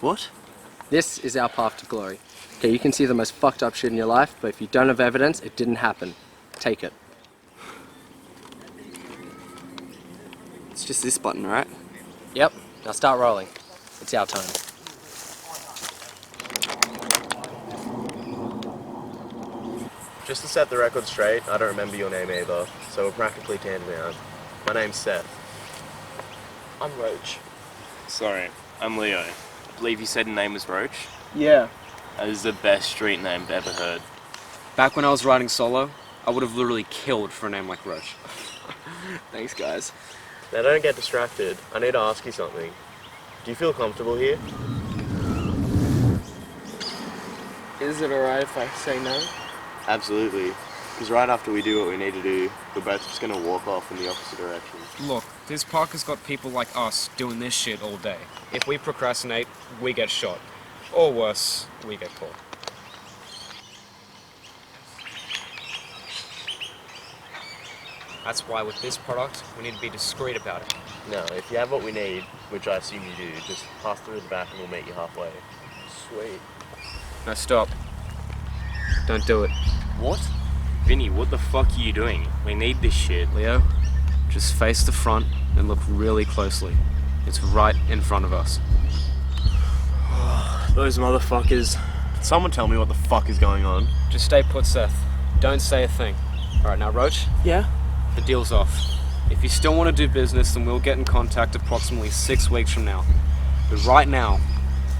I: What?
N: This is our path to glory. Okay, you can see the most fucked up shit in your life, but if you don't have evidence, it didn't happen. Take it.
E: It's just this button, right?
N: Yep, now start rolling. It's our time.
G: Just to set the record straight, I don't remember your name either, so we're practically tantamount. My name's Seth.
E: I'm Roach.
L: Sorry, I'm Leo. I believe you said your name was Roach?
E: Yeah.
L: That is the best street name I've ever heard.
I: Back when I was riding solo, I would have literally killed for a name like Roach.
E: Thanks, guys.
G: Now don't get distracted. I need to ask you something. Do you feel comfortable here?
E: Is it alright if I say no?
G: Absolutely. Because right after we do what we need to do, we're both just going to walk off in the opposite direction.
I: Look, this park has got people like us doing this shit all day. If we procrastinate, we get shot. Or worse, we get caught. That's why with this product, we need to be discreet about it.
G: No, if you have what we need, which I assume you do, just pass through the back and we'll meet you halfway.
E: Sweet.
I: No, stop. Don't do it.
L: What? Vinny, what the fuck are you doing? We need this shit.
I: Leo, just face the front and look really closely. It's right in front of us.
L: Those motherfuckers.
G: Someone tell me what the fuck is going on.
I: Just stay put, Seth. Don't say a thing. Alright, now Roach?
E: Yeah?
I: The deal's off. If you still want to do business, then we'll get in contact approximately 6 weeks from now. But right now,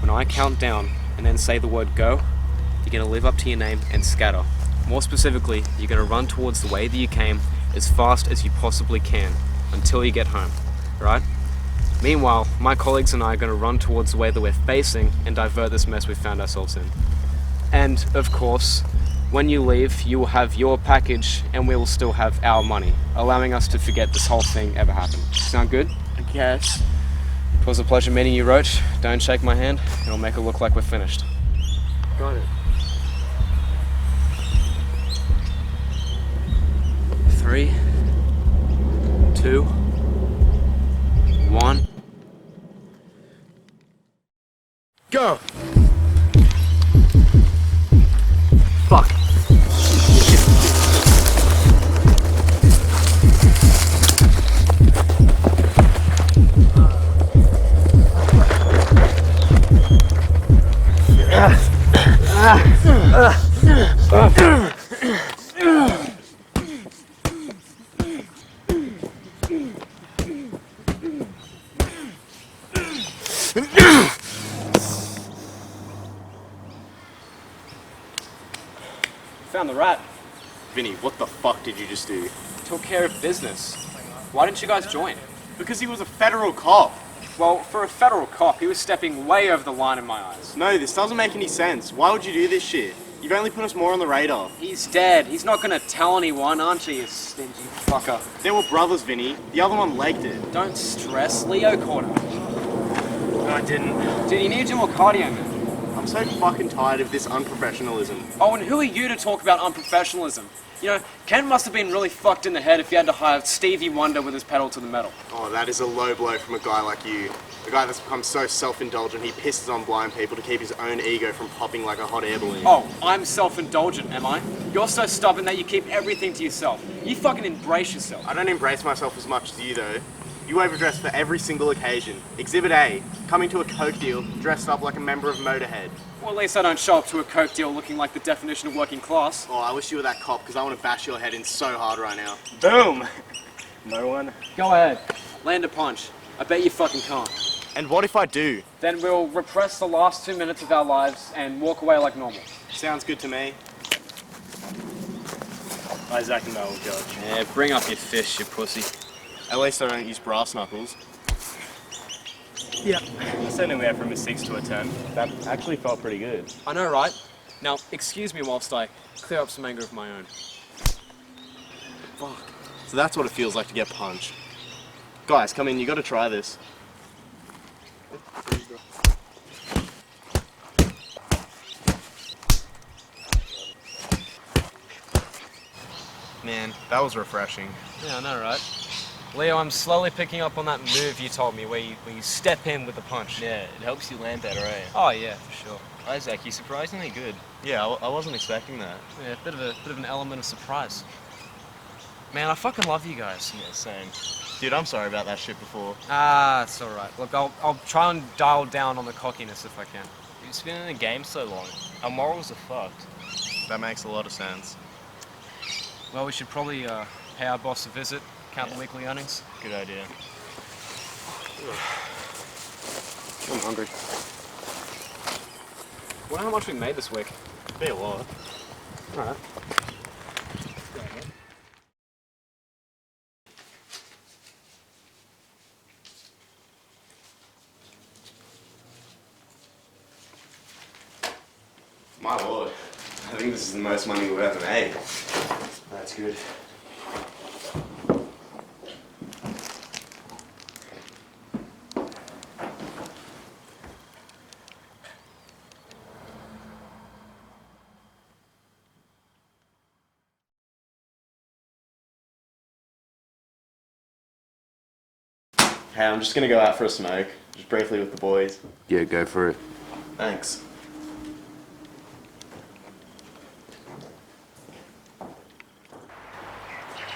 I: when I count down and then say the word go, you're going to live up to your name and scatter. More specifically, you're going to run towards the way that you came as fast as you possibly can until you get home, right? Meanwhile, my colleagues and I are going to run towards the way that we're facing and divert this mess we've found ourselves in. And, of course, when you leave, you will have your package and we will still have our money, allowing us to forget this whole thing ever happened. Sound good?
E: I guess.
I: It was a pleasure meeting you, Roach. Don't shake my hand. It'll make it look like we're finished.
E: Got it.
I: 3, 2, 1.
E: Go! Fuck.
I: Found the rat.
M: Vinny, what the fuck did you just do?
I: Took care of business. Why didn't you guys join?
M: Because he was a federal cop.
I: Well, for a federal cop, he was stepping way over the line in my eyes.
M: No, this doesn't make any sense. Why would you do this shit? You've only put us more on the radar.
I: He's dead. He's not gonna tell anyone, aren't you, you stingy fucker?
M: They were brothers, Vinny. The other one legged it.
I: Don't stress. Leo caught him.
L: No, I didn't.
I: Dude, you need to do more cardio, man. I'm
M: so fucking tired of this unprofessionalism.
I: Oh, and who are you to talk about unprofessionalism? You know, Ken must have been really fucked in the head if he had to hire Stevie Wonder with his pedal to the metal.
M: Oh, that is a low blow from a guy like you. A guy that's become so self-indulgent he pisses on blind people to keep his own ego from popping like a hot air balloon.
I: Oh, I'm self-indulgent, am I? You're so stubborn that you keep everything to yourself. You fucking embrace yourself.
M: I don't embrace myself as much as you, though. You overdress for every single occasion. Exhibit A, coming to a coke deal dressed up like a member of Motorhead.
I: Well, at least I don't show up to a coke deal looking like the definition of working class.
M: Oh, I wish you were that cop, because I want to bash your head in so hard right now.
I: Boom! No one? Go ahead. Land a punch. I bet you fucking can't.
M: And what if I do?
I: Then we'll repress the last 2 minutes of our lives and walk away like normal.
M: Sounds good to me.
V: Isaac and I will judge.
A: Yeah, bring up your fist, you pussy.
M: At least I don't use brass knuckles.
V: Yeah. Considering we went from a 6 to a 10, that actually felt pretty good.
I: I know, right? Now, excuse me whilst I clear up some anger of my own.
M: Fuck. So that's what it feels like to get punched. Guys, come in, you gotta try this. Man, that was refreshing.
I: Yeah, I know, right? Leo, I'm slowly picking up on that move you told me where you step in with the punch.
L: Yeah, it helps you land better, eh?
I: Oh, yeah, for sure.
L: Isaac, you're surprisingly good.
M: Yeah, I wasn't expecting that.
I: Yeah, a bit of an element of surprise. Man, I fucking love you guys.
L: Yeah, same.
M: Dude, I'm sorry about that shit before.
I: Ah, it's alright. Look, I'll try and dial down on the cockiness if I can.
L: You've been in the game so long. Our morals are fucked.
M: That makes a lot of sense.
I: Well, we should probably pay our boss a visit, count the weekly earnings.
L: Good idea.
I: I'm hungry. Wonder how much we made this week.
M: Be a lot.
I: Alright.
G: My lord, I think this is the most money we've ever made. That's good. Hey, I'm just gonna go out for a smoke, just briefly with the boys.
M: Yeah, go for it.
G: Thanks.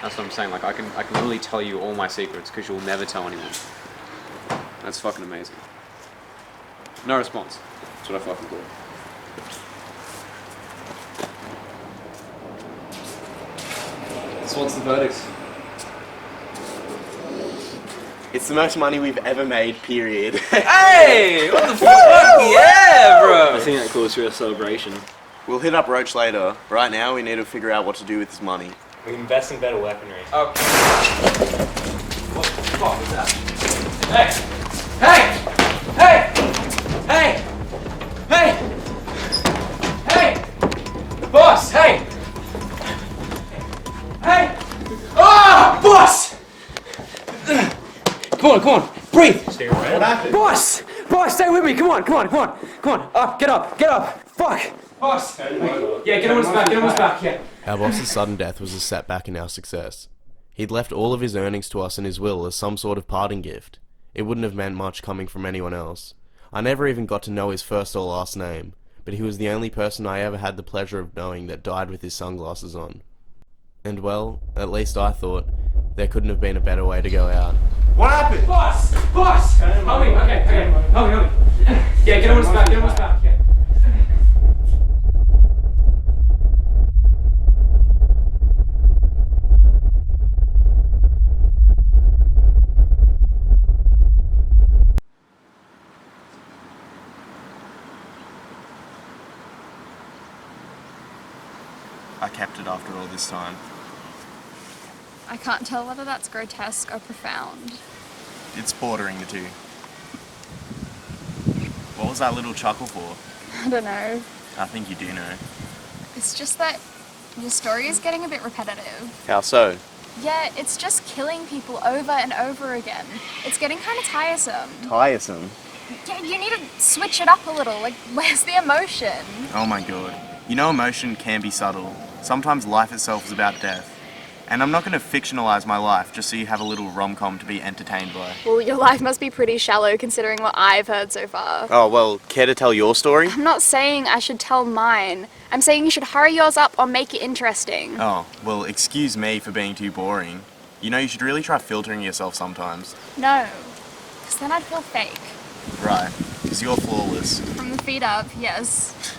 A: That's what I'm saying, like I can literally tell you all my secrets because you'll never tell anyone. That's fucking amazing. No response. That's what I fucking do. So what's the verdict?
G: It's the most money we've ever made, period.
A: Hey! What the fuck? Yeah, bro!
L: I think that calls for a celebration.
G: We'll hit up Roach later. Right now, we need to figure out what to do with this money.
Q: We can invest in better weaponry.
A: Oh. What the fuck was that? Hey! Hey! Hey! Hey! Hey! Boss! Hey! Hey! Ah! Boss! Come on, breathe!
V: Stay right.
G: What happened?
A: Boss, stay with me. Come on. Up, get up. Fuck. Boss. Yeah, get on his back, yeah.
G: Our boss's sudden death was a setback in our success. He'd left all of his earnings to us in his will as some sort of parting gift. It wouldn't have meant much coming from anyone else. I never even got to know his first or last name, but he was the only person I ever had the pleasure of knowing that died with his sunglasses on. And well, at least I thought, there couldn't have been a better way to go out.
A: What happened? Boss! Homme, okay. Homme. Yeah, get on his back, yeah.
M: I kept it after all this time.
F: I can't tell whether that's grotesque or profound.
M: It's bordering the two. What was that little chuckle for?
F: I don't know.
M: I think you do know.
F: It's just that your story is getting a bit repetitive.
M: How so?
F: Yeah, it's just killing people over and over again. It's getting kind of tiresome.
M: Tiresome?
F: You need to switch it up a little. Like, where's the emotion?
M: Oh my god. You know emotion can be subtle. Sometimes life itself is about death. And I'm not going to fictionalize my life just so you have a little rom-com to be entertained by.
F: Well, your life must be pretty shallow considering what I've heard so far.
M: Oh, well, care to tell your story?
F: I'm not saying I should tell mine. I'm saying you should hurry yours up or make it interesting.
M: Oh, well, excuse me for being too boring. You know, you should really try filtering yourself sometimes.
F: No, because then I'd feel fake.
M: Right, because you're flawless.
F: From the feet up, yes.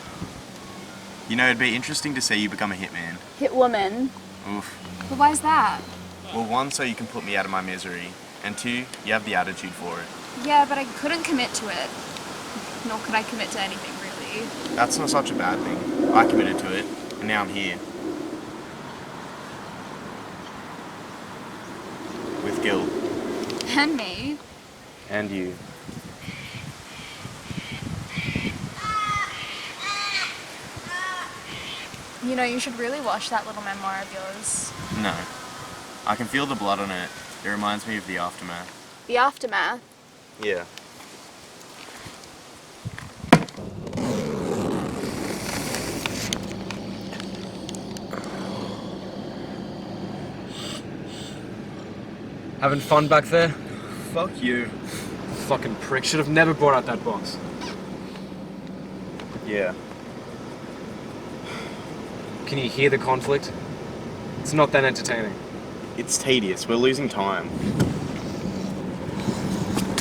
M: You know, it'd be interesting to see you become a hitman.
F: Hit woman.
M: Oof.
F: But why's that?
M: Well, one, so you can put me out of my misery. And two, you have the attitude for it.
F: Yeah, but I couldn't commit to it. Nor could I commit to anything, really.
M: That's not such a bad thing. I committed to it, and now I'm here. With Gil.
F: And me.
M: And you.
F: You know, you should really watch that little memoir of yours.
M: No. I can feel the blood on it. It reminds me of the aftermath.
F: The aftermath.
M: Yeah.
I: Having fun back there?
M: Fuck you.
I: Fucking prick. Should have never brought out that box.
M: Yeah.
I: Can you hear the conflict? It's not that entertaining.
M: It's tedious. We're losing time.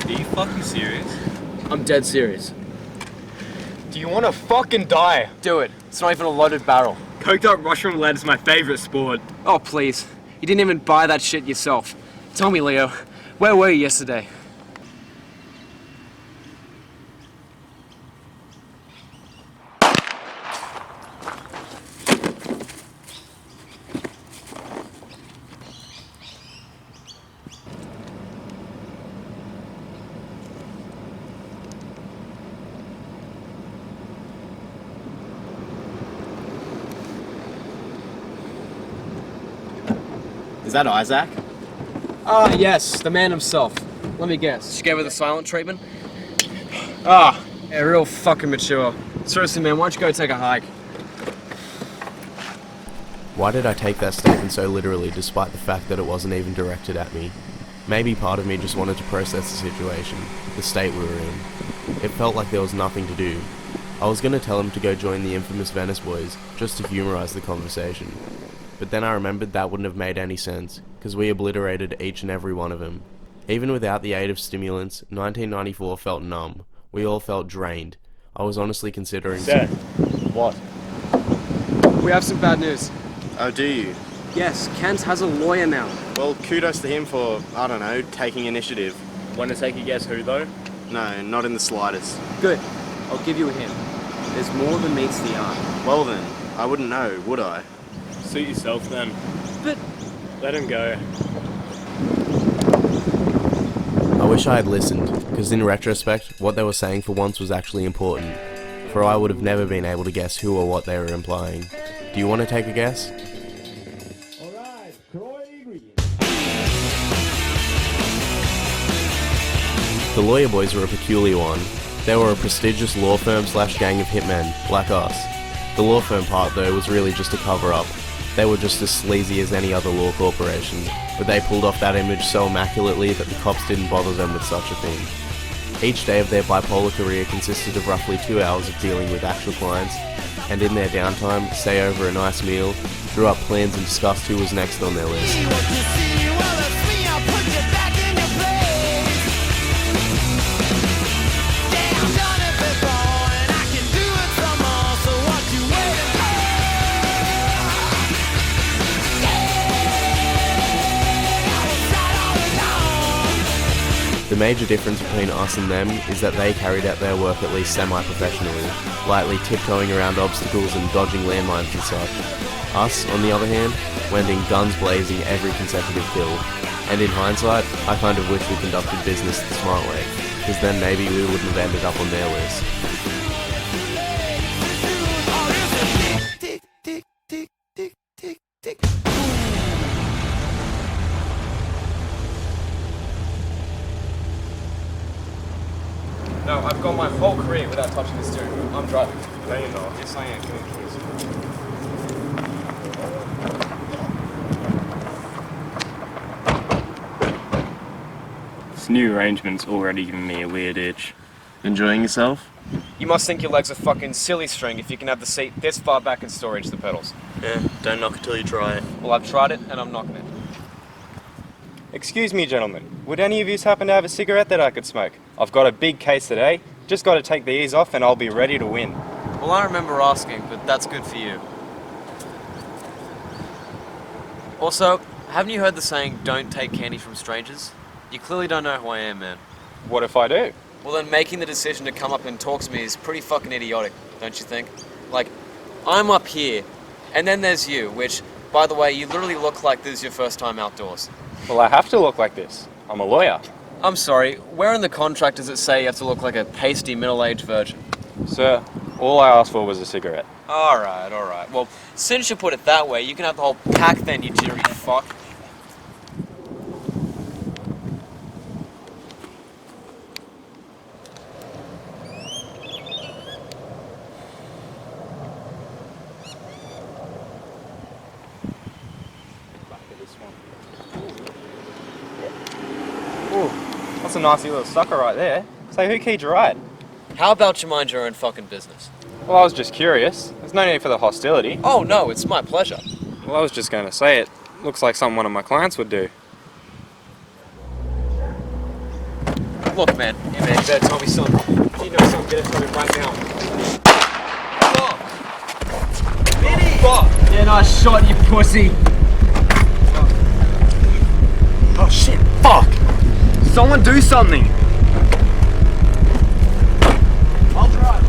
A: Are you fucking serious?
I: I'm dead serious.
V: Do you want to fucking die?
I: Do it. It's not even a loaded barrel.
V: Coked up mushroom lead is my favorite sport.
I: Oh, please. You didn't even buy that shit yourself. Tell me, Leo, where were you yesterday?
M: Is that Isaac?
I: Ah, yes, the man himself. Let me guess. She gave her the silent treatment?
V: Ah,
I: yeah, real fucking mature. Seriously, man, why don't you go take a hike?
G: Why did I take that statement so literally despite the fact that it wasn't even directed at me? Maybe part of me just wanted to process the situation, the state we were in. It felt like there was nothing to do. I was going to tell him to go join the infamous Venice boys, just to humorize the conversation. But then I remembered that wouldn't have made any sense, because we obliterated each and every one of them. Even without the aid of stimulants, 1994 felt numb. We all felt drained. I was honestly considering...
V: Seth, what?
I: We have some bad news.
M: Oh, do you?
I: Yes, Kent has a lawyer now.
M: Well, kudos to him for, I don't know, taking initiative.
V: Want to take a guess who, though?
M: No, not in the slightest.
I: Good. I'll give you a hint. There's more than meets the eye.
M: Well then, I wouldn't know, would I?
V: Suit yourself then.
I: But...
V: let him go.
G: I wish I had listened, because in retrospect, what they were saying for once was actually important. For I would have never been able to guess who or what they were implying. Do you want to take a guess? The lawyer boys were a peculiar one. They were a prestigious law firm / gang of hitmen, like us. The law firm part though was really just a cover-up. They were just as sleazy as any other law corporation, but they pulled off that image so immaculately that the cops didn't bother them with such a thing. Each day of their bipolar career consisted of roughly 2 hours of dealing with actual clients, and in their downtime, stay over a nice meal, drew up plans and discussed who was next on their list. The major difference between us and them is that they carried out their work at least semi-professionally, lightly tiptoeing around obstacles and dodging landmines and such. Us, on the other hand, went in guns blazing every consecutive kill. And in hindsight, I kind of wish we conducted business the smart way, because then maybe we wouldn't have ended up on their list.
I: No.
V: please. This new arrangement's already giving me a weird itch.
C: Enjoying yourself?
I: You must think your legs are fucking silly string if you can have the seat this far back and still reach the pedals.
C: Yeah, don't knock it till you try it.
I: Well, I've tried it and I'm knocking it.
V: Excuse me, gentlemen. Would any of you happen to have a cigarette that I could smoke? I've got a big case today. Just got to take the ease off and I'll be ready to win.
I: Well, I remember asking, but that's good for you. Also, haven't you heard the saying, don't take candy from strangers? You clearly don't know who I am, man.
V: What if I do?
I: Well, then making the decision to come up and talk to me is pretty fucking idiotic, don't you think? Like, I'm up here, and then there's you, which, by the way, you literally look like this is your first time outdoors.
V: Well, I have to look like this. I'm a lawyer.
I: I'm sorry, where in the contract does it say you have to look like a pasty middle-aged virgin?
V: Sir, all I asked for was a cigarette.
I: Alright. Well, since you put it that way, you can have the whole pack then, you jittery fuck.
V: That's a nasty little sucker right there. Say, who keyed you right?
I: How about you mind your own fucking business?
V: Well, I was just curious. There's no need for the hostility.
I: Oh no, it's my pleasure.
V: Well, I was just going to say it. Looks like something one of my clients would do.
I: Look, man. Yeah, man, you better tell me something. If you know something, get it from him right now. Fuck! Vinny! Fuck! Yeah, nice shot, you pussy.
V: Oh shit, fuck! Someone do something!
I: I'll try.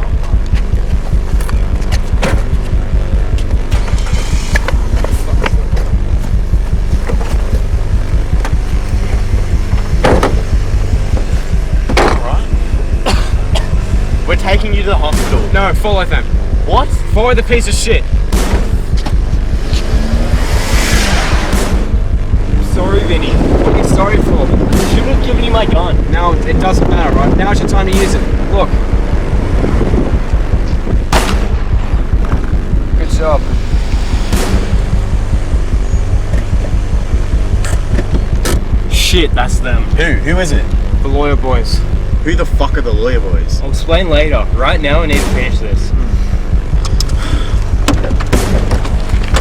V: We're taking you to the hospital.
I: No, follow them.
V: What?
I: Follow the piece of shit.
V: Sorry, Vinny.
I: What are you sorry for?
V: I shouldn't have given you my gun.
I: Now it doesn't matter, right? Now's your time to use it. Look. Good job.
V: Shit, that's them.
C: Who is it?
I: The lawyer boys.
C: Who the fuck are the lawyer boys?
V: I'll explain later. Right now, I need to finish this.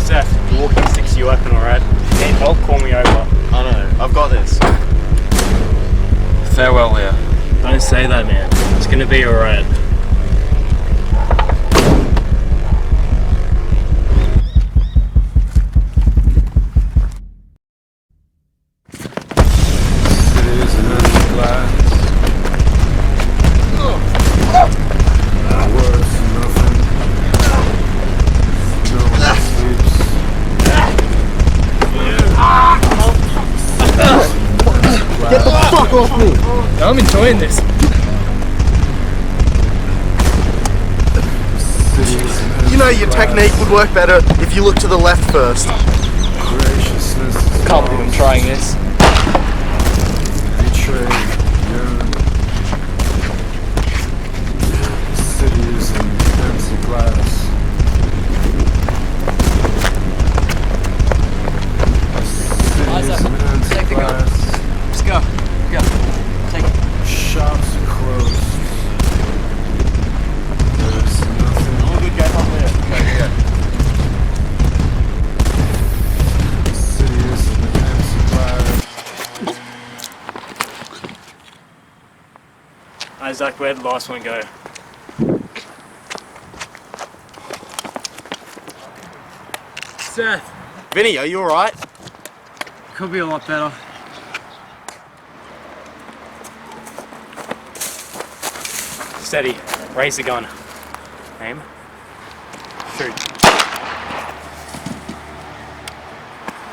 V: Seth, the walking stick's you weapon, alright? Need help? Call me over.
C: I know, I've got this.
I: Farewell, Leah.
V: Don't say that, man. It's gonna be alright.
S: Get the fuck off me!
V: I'm enjoying this.
G: You know your technique would work better if you look to the left first.
V: Can't believe I'm trying this.
I: Take the gun. Let's go. Go. Take it.
K: Shops are closed. There's nothing.
V: All good guys up there.
I: Okay.
K: The city is in the empty
V: Isaac, where'd the last one go?
I: Seth.
G: Vinny, are you alright?
I: Could be a lot better.
V: Steady. Raise the gun. Aim. Shoot.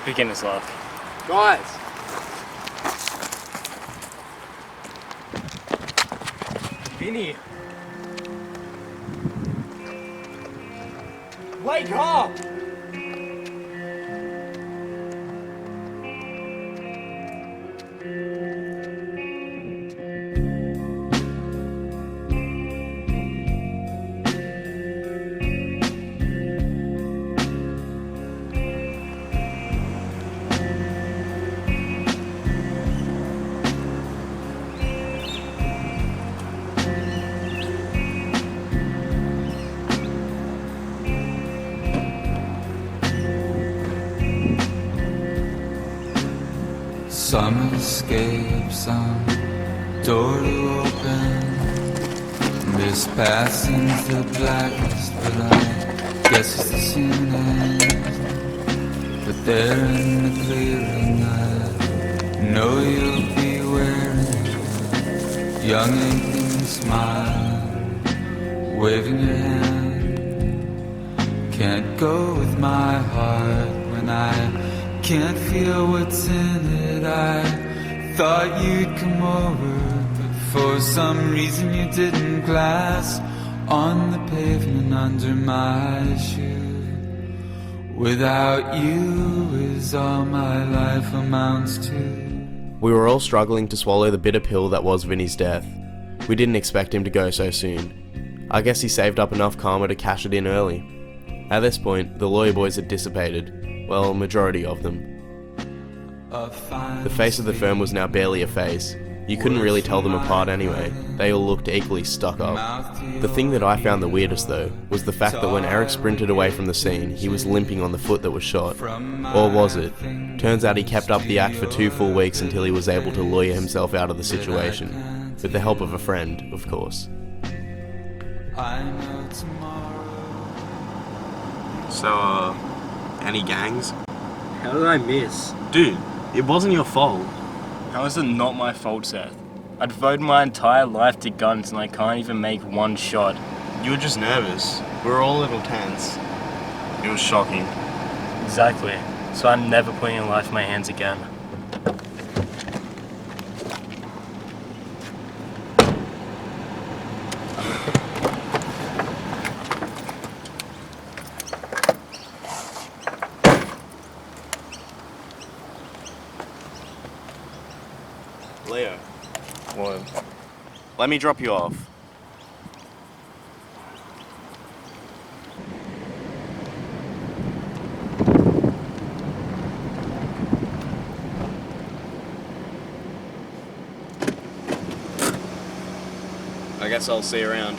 V: Beginner's luck.
I: Guys.
V: Vinny. Wake up!
O: some escape, some door to open. This passing's the blackest, but I guess it's the soonest. But there in the clearing, I know you'll be wearing young England smile, waving your hand. Can't go with my heart when I can't feel what's in it. I thought you'd come over, but for some reason you didn't. Glass on the pavement under my shoe. Without you is all my life amounts to.
G: We were all struggling to swallow the bitter pill that was Vinny's death. We didn't expect him to go so soon. I guess he saved up enough karma to cash it in early. At this point, the lawyer boys had dissipated. Well, majority of them. The face of the firm was now barely a face. You couldn't really tell them apart anyway. They all looked equally stuck up. The thing that I found the weirdest though, was the fact that when Eric sprinted away from the scene, he was limping on the foot that was shot. Or was it? Turns out he kept up the act for 2 full weeks until he was able to lawyer himself out of the situation. With the help of a friend, of course.
M: So, any gangs?
Q: How did I miss?
M: Dude, it wasn't your fault.
Q: How is it not my fault, Seth? I devoted my entire life to guns and I can't even make one shot.
M: You were just nervous. We were all a little tense. It was shocking.
Q: Exactly. So I'm never putting a life in my hands again.
M: Leo.
Q: What?
M: Let me drop you off. I guess I'll see you around.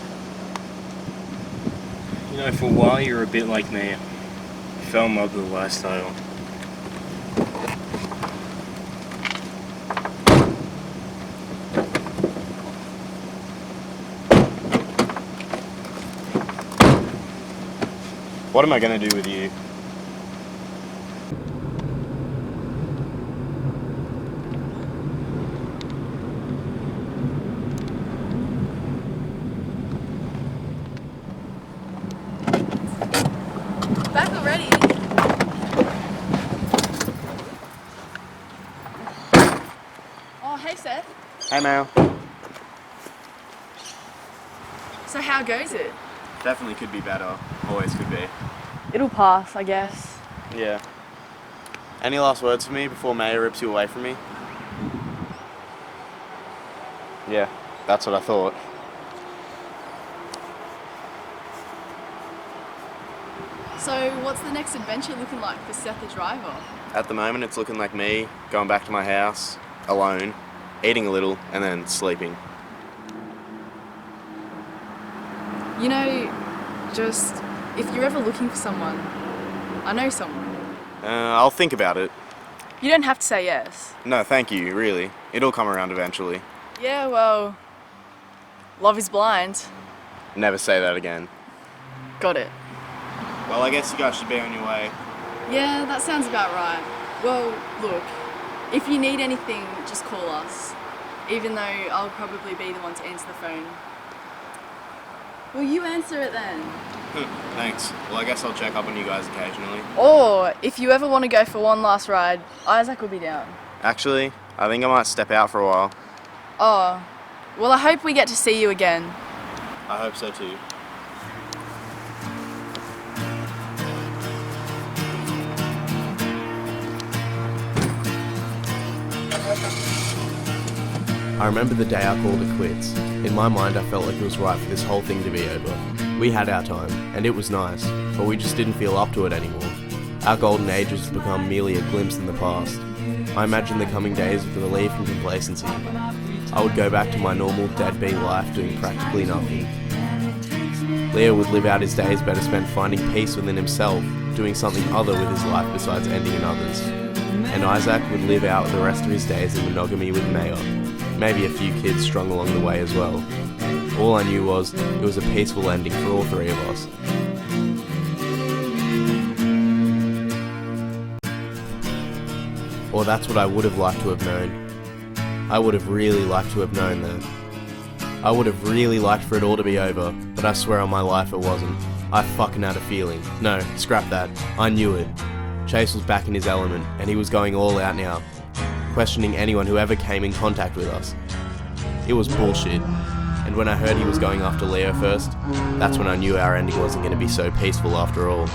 Q: You know, for a while you were a bit like me. You fell in love with the lifestyle.
M: What am I gonna do with you?
P: Back already? Oh, hey Seth.
M: Hey Mel.
P: So how goes it?
M: Definitely could be better. Always could be.
P: It'll pass, I guess.
M: Yeah. Any last words for me before Maya rips you away from me? Yeah, that's what I thought.
P: So what's the next adventure looking like for Seth the driver?
M: At the moment, it's looking like me going back to my house, alone, eating a little, and then sleeping.
P: You know, just if you're ever looking for someone, I know someone.
M: I'll think about it.
P: You don't have to say yes.
M: No, thank you, really. It'll come around eventually.
P: Yeah, well, love is blind.
M: Never say that again.
P: Got it.
M: Well, I guess you guys should be on your way.
P: Yeah, that sounds about right. Well, look, if you need anything, just call us. Even though I'll probably be the one to answer the phone. Will you answer it then?
M: Thanks. Well, I guess I'll check up on you guys occasionally.
P: Or, if you ever want to go for one last ride, Isaac will be down.
M: Actually, I think I might step out for a while.
P: Oh, well I hope we get to see you again.
M: I hope so too.
G: I remember the day I called it quits. In my mind, I felt like it was right for this whole thing to be over. We had our time, and it was nice, but we just didn't feel up to it anymore. Our golden age has become merely a glimpse in the past. I imagine the coming days with relief and complacency. I would go back to my normal deadbeat life doing practically nothing. Leo would live out his days better spent finding peace within himself, doing something other with his life besides ending in others. and Isaac would live out the rest of his days in monogamy with Maya. Maybe a few kids strung along the way as well. All I knew was, it was a peaceful ending for all three of us. Or that's what I would have liked to have known. I would have really liked to have known that. I would have really liked for it all to be over, but I swear on my life it wasn't. I fucking had a feeling. No, scrap that. I knew it. Chase was back in his element, and he was going all out now, questioning anyone who ever came in contact with us. It was bullshit, and when I heard he was going after Leo first, that's when I knew our ending wasn't going to be so peaceful after all.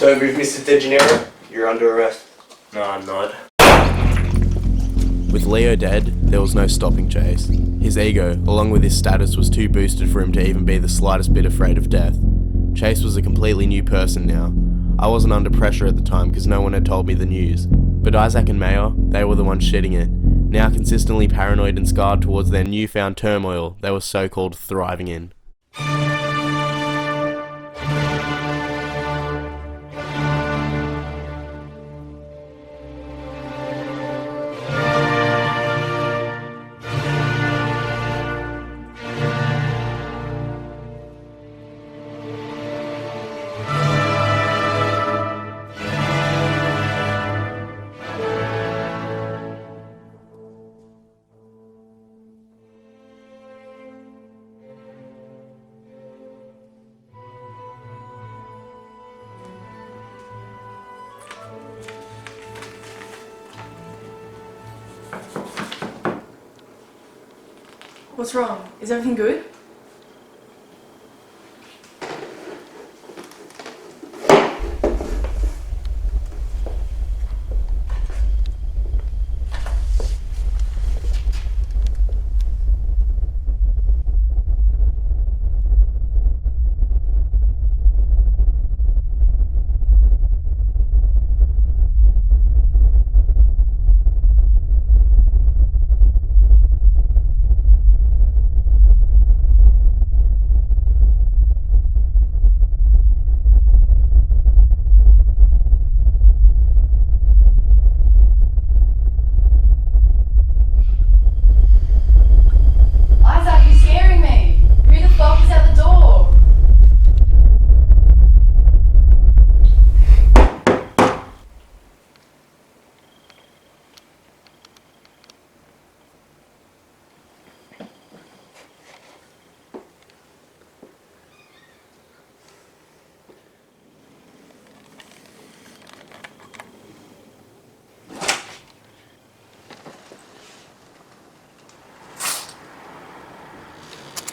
T: Don't move, Mr. De Janeiro. You're under arrest.
C: No, I'm not.
G: With Leo dead, there was no stopping Chase. His ego, along with his status, was too boosted for him to even be the slightest bit afraid of death. Chase was a completely new person now. I wasn't under pressure at the time because no one had told me the news. But Isaac and Mayor, they were the ones shitting it, now consistently paranoid and scarred towards their newfound turmoil they were so-called thriving in.
P: What's wrong? Is everything good?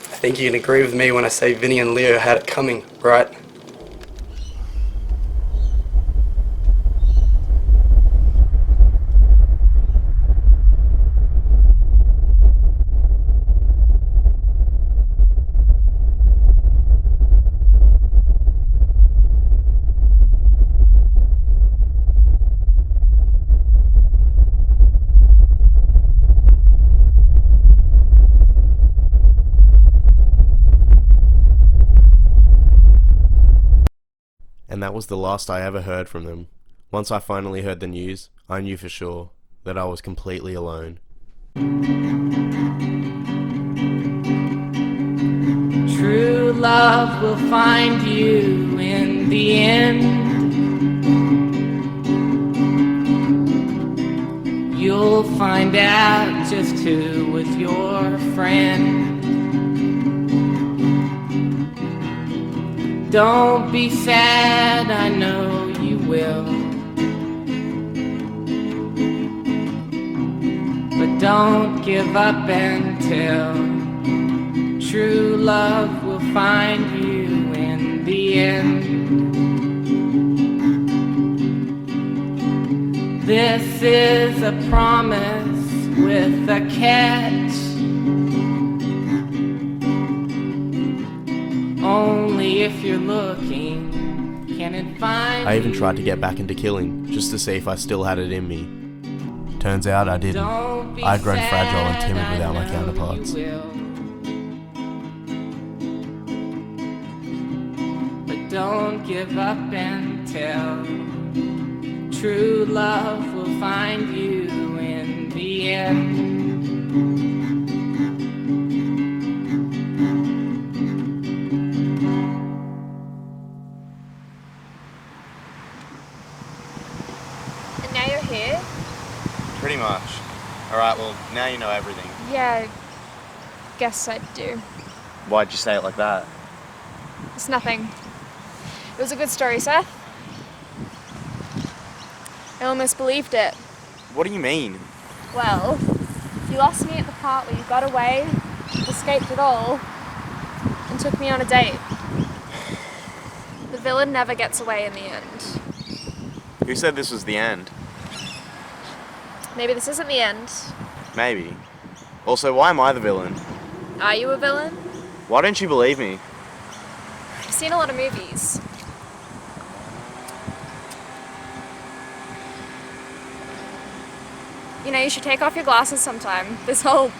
T: I think you can agree with me when I say Vinny and Leo had it coming, right?
G: And that was the last I ever heard from them. Once I finally heard the news, I knew for sure that I was completely alone.
D: True love will find you in the end. You'll find out just who was your friend. Don't be sad, I know you will. But don't give up until true love will find you in the end. This is a promise with a catch. Only if you're looking can it find
G: I even tried to get back into killing, just to see if I still had it in me. Turns out I didn't. I'd grown fragile and timid without my counterparts.
D: But don't give up until true love will find you in the end.
F: And now you're here?
M: Pretty much. Alright, well, now you know everything.
F: Yeah, guess I do.
M: Why'd you say it like that?
F: It's nothing. It was a good story, Seth. I almost believed it.
M: What do you mean?
F: Well, you lost me at the part where you got away, escaped it all, and took me on a date. The villain never gets away in the end.
M: Who said this was the end?
F: Maybe this isn't the end.
M: Maybe. Also, why am I the villain?
F: Are you a villain?
M: Why don't you believe me?
F: I've seen a lot of movies. You know, you should take off your glasses sometime. This whole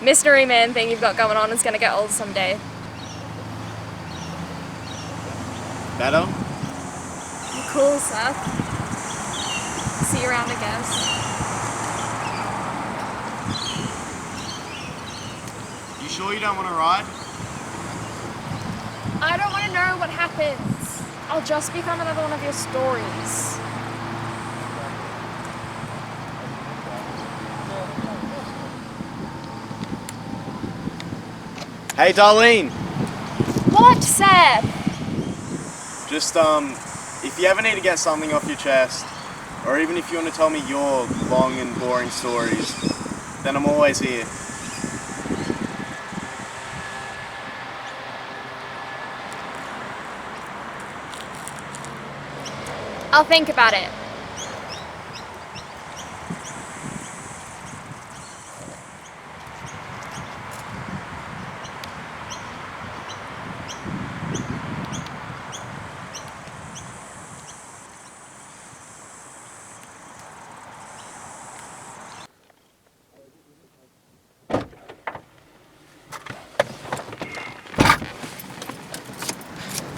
F: mystery man thing you've got going on is gonna get old someday.
M: Better?
F: You're cool, Seth. See you around, I guess.
M: You sure you don't want to ride?
F: I don't want to know what happens. I'll just become another one of your stories.
M: Hey, Darlene!
F: What, Seth?
M: Just, if you ever need to get something off your chest, or even if you want to tell me your long and boring stories, then I'm always here.
F: I'll think about it.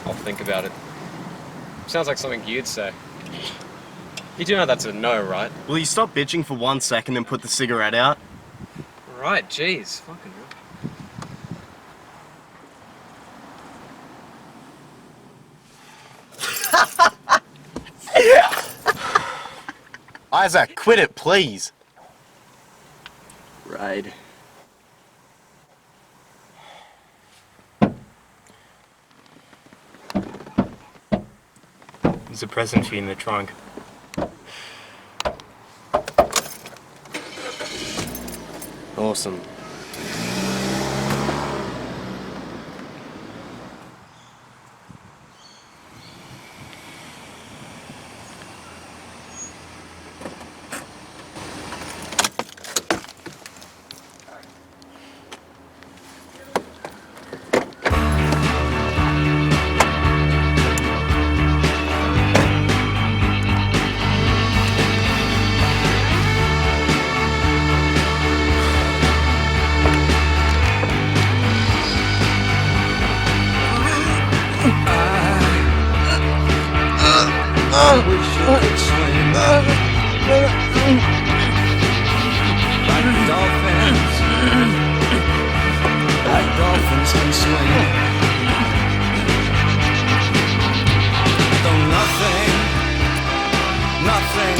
A: I'll think about it. Sounds like something you'd say. You do know that's a no, right?
M: Will you stop bitching for 1 second and put the cigarette out?
A: Right, jeez. Fucking hell.
M: Isaac, quit it, please.
C: Ride.
V: There's a present for you in the trunk.
M: Awesome.
O: Nothing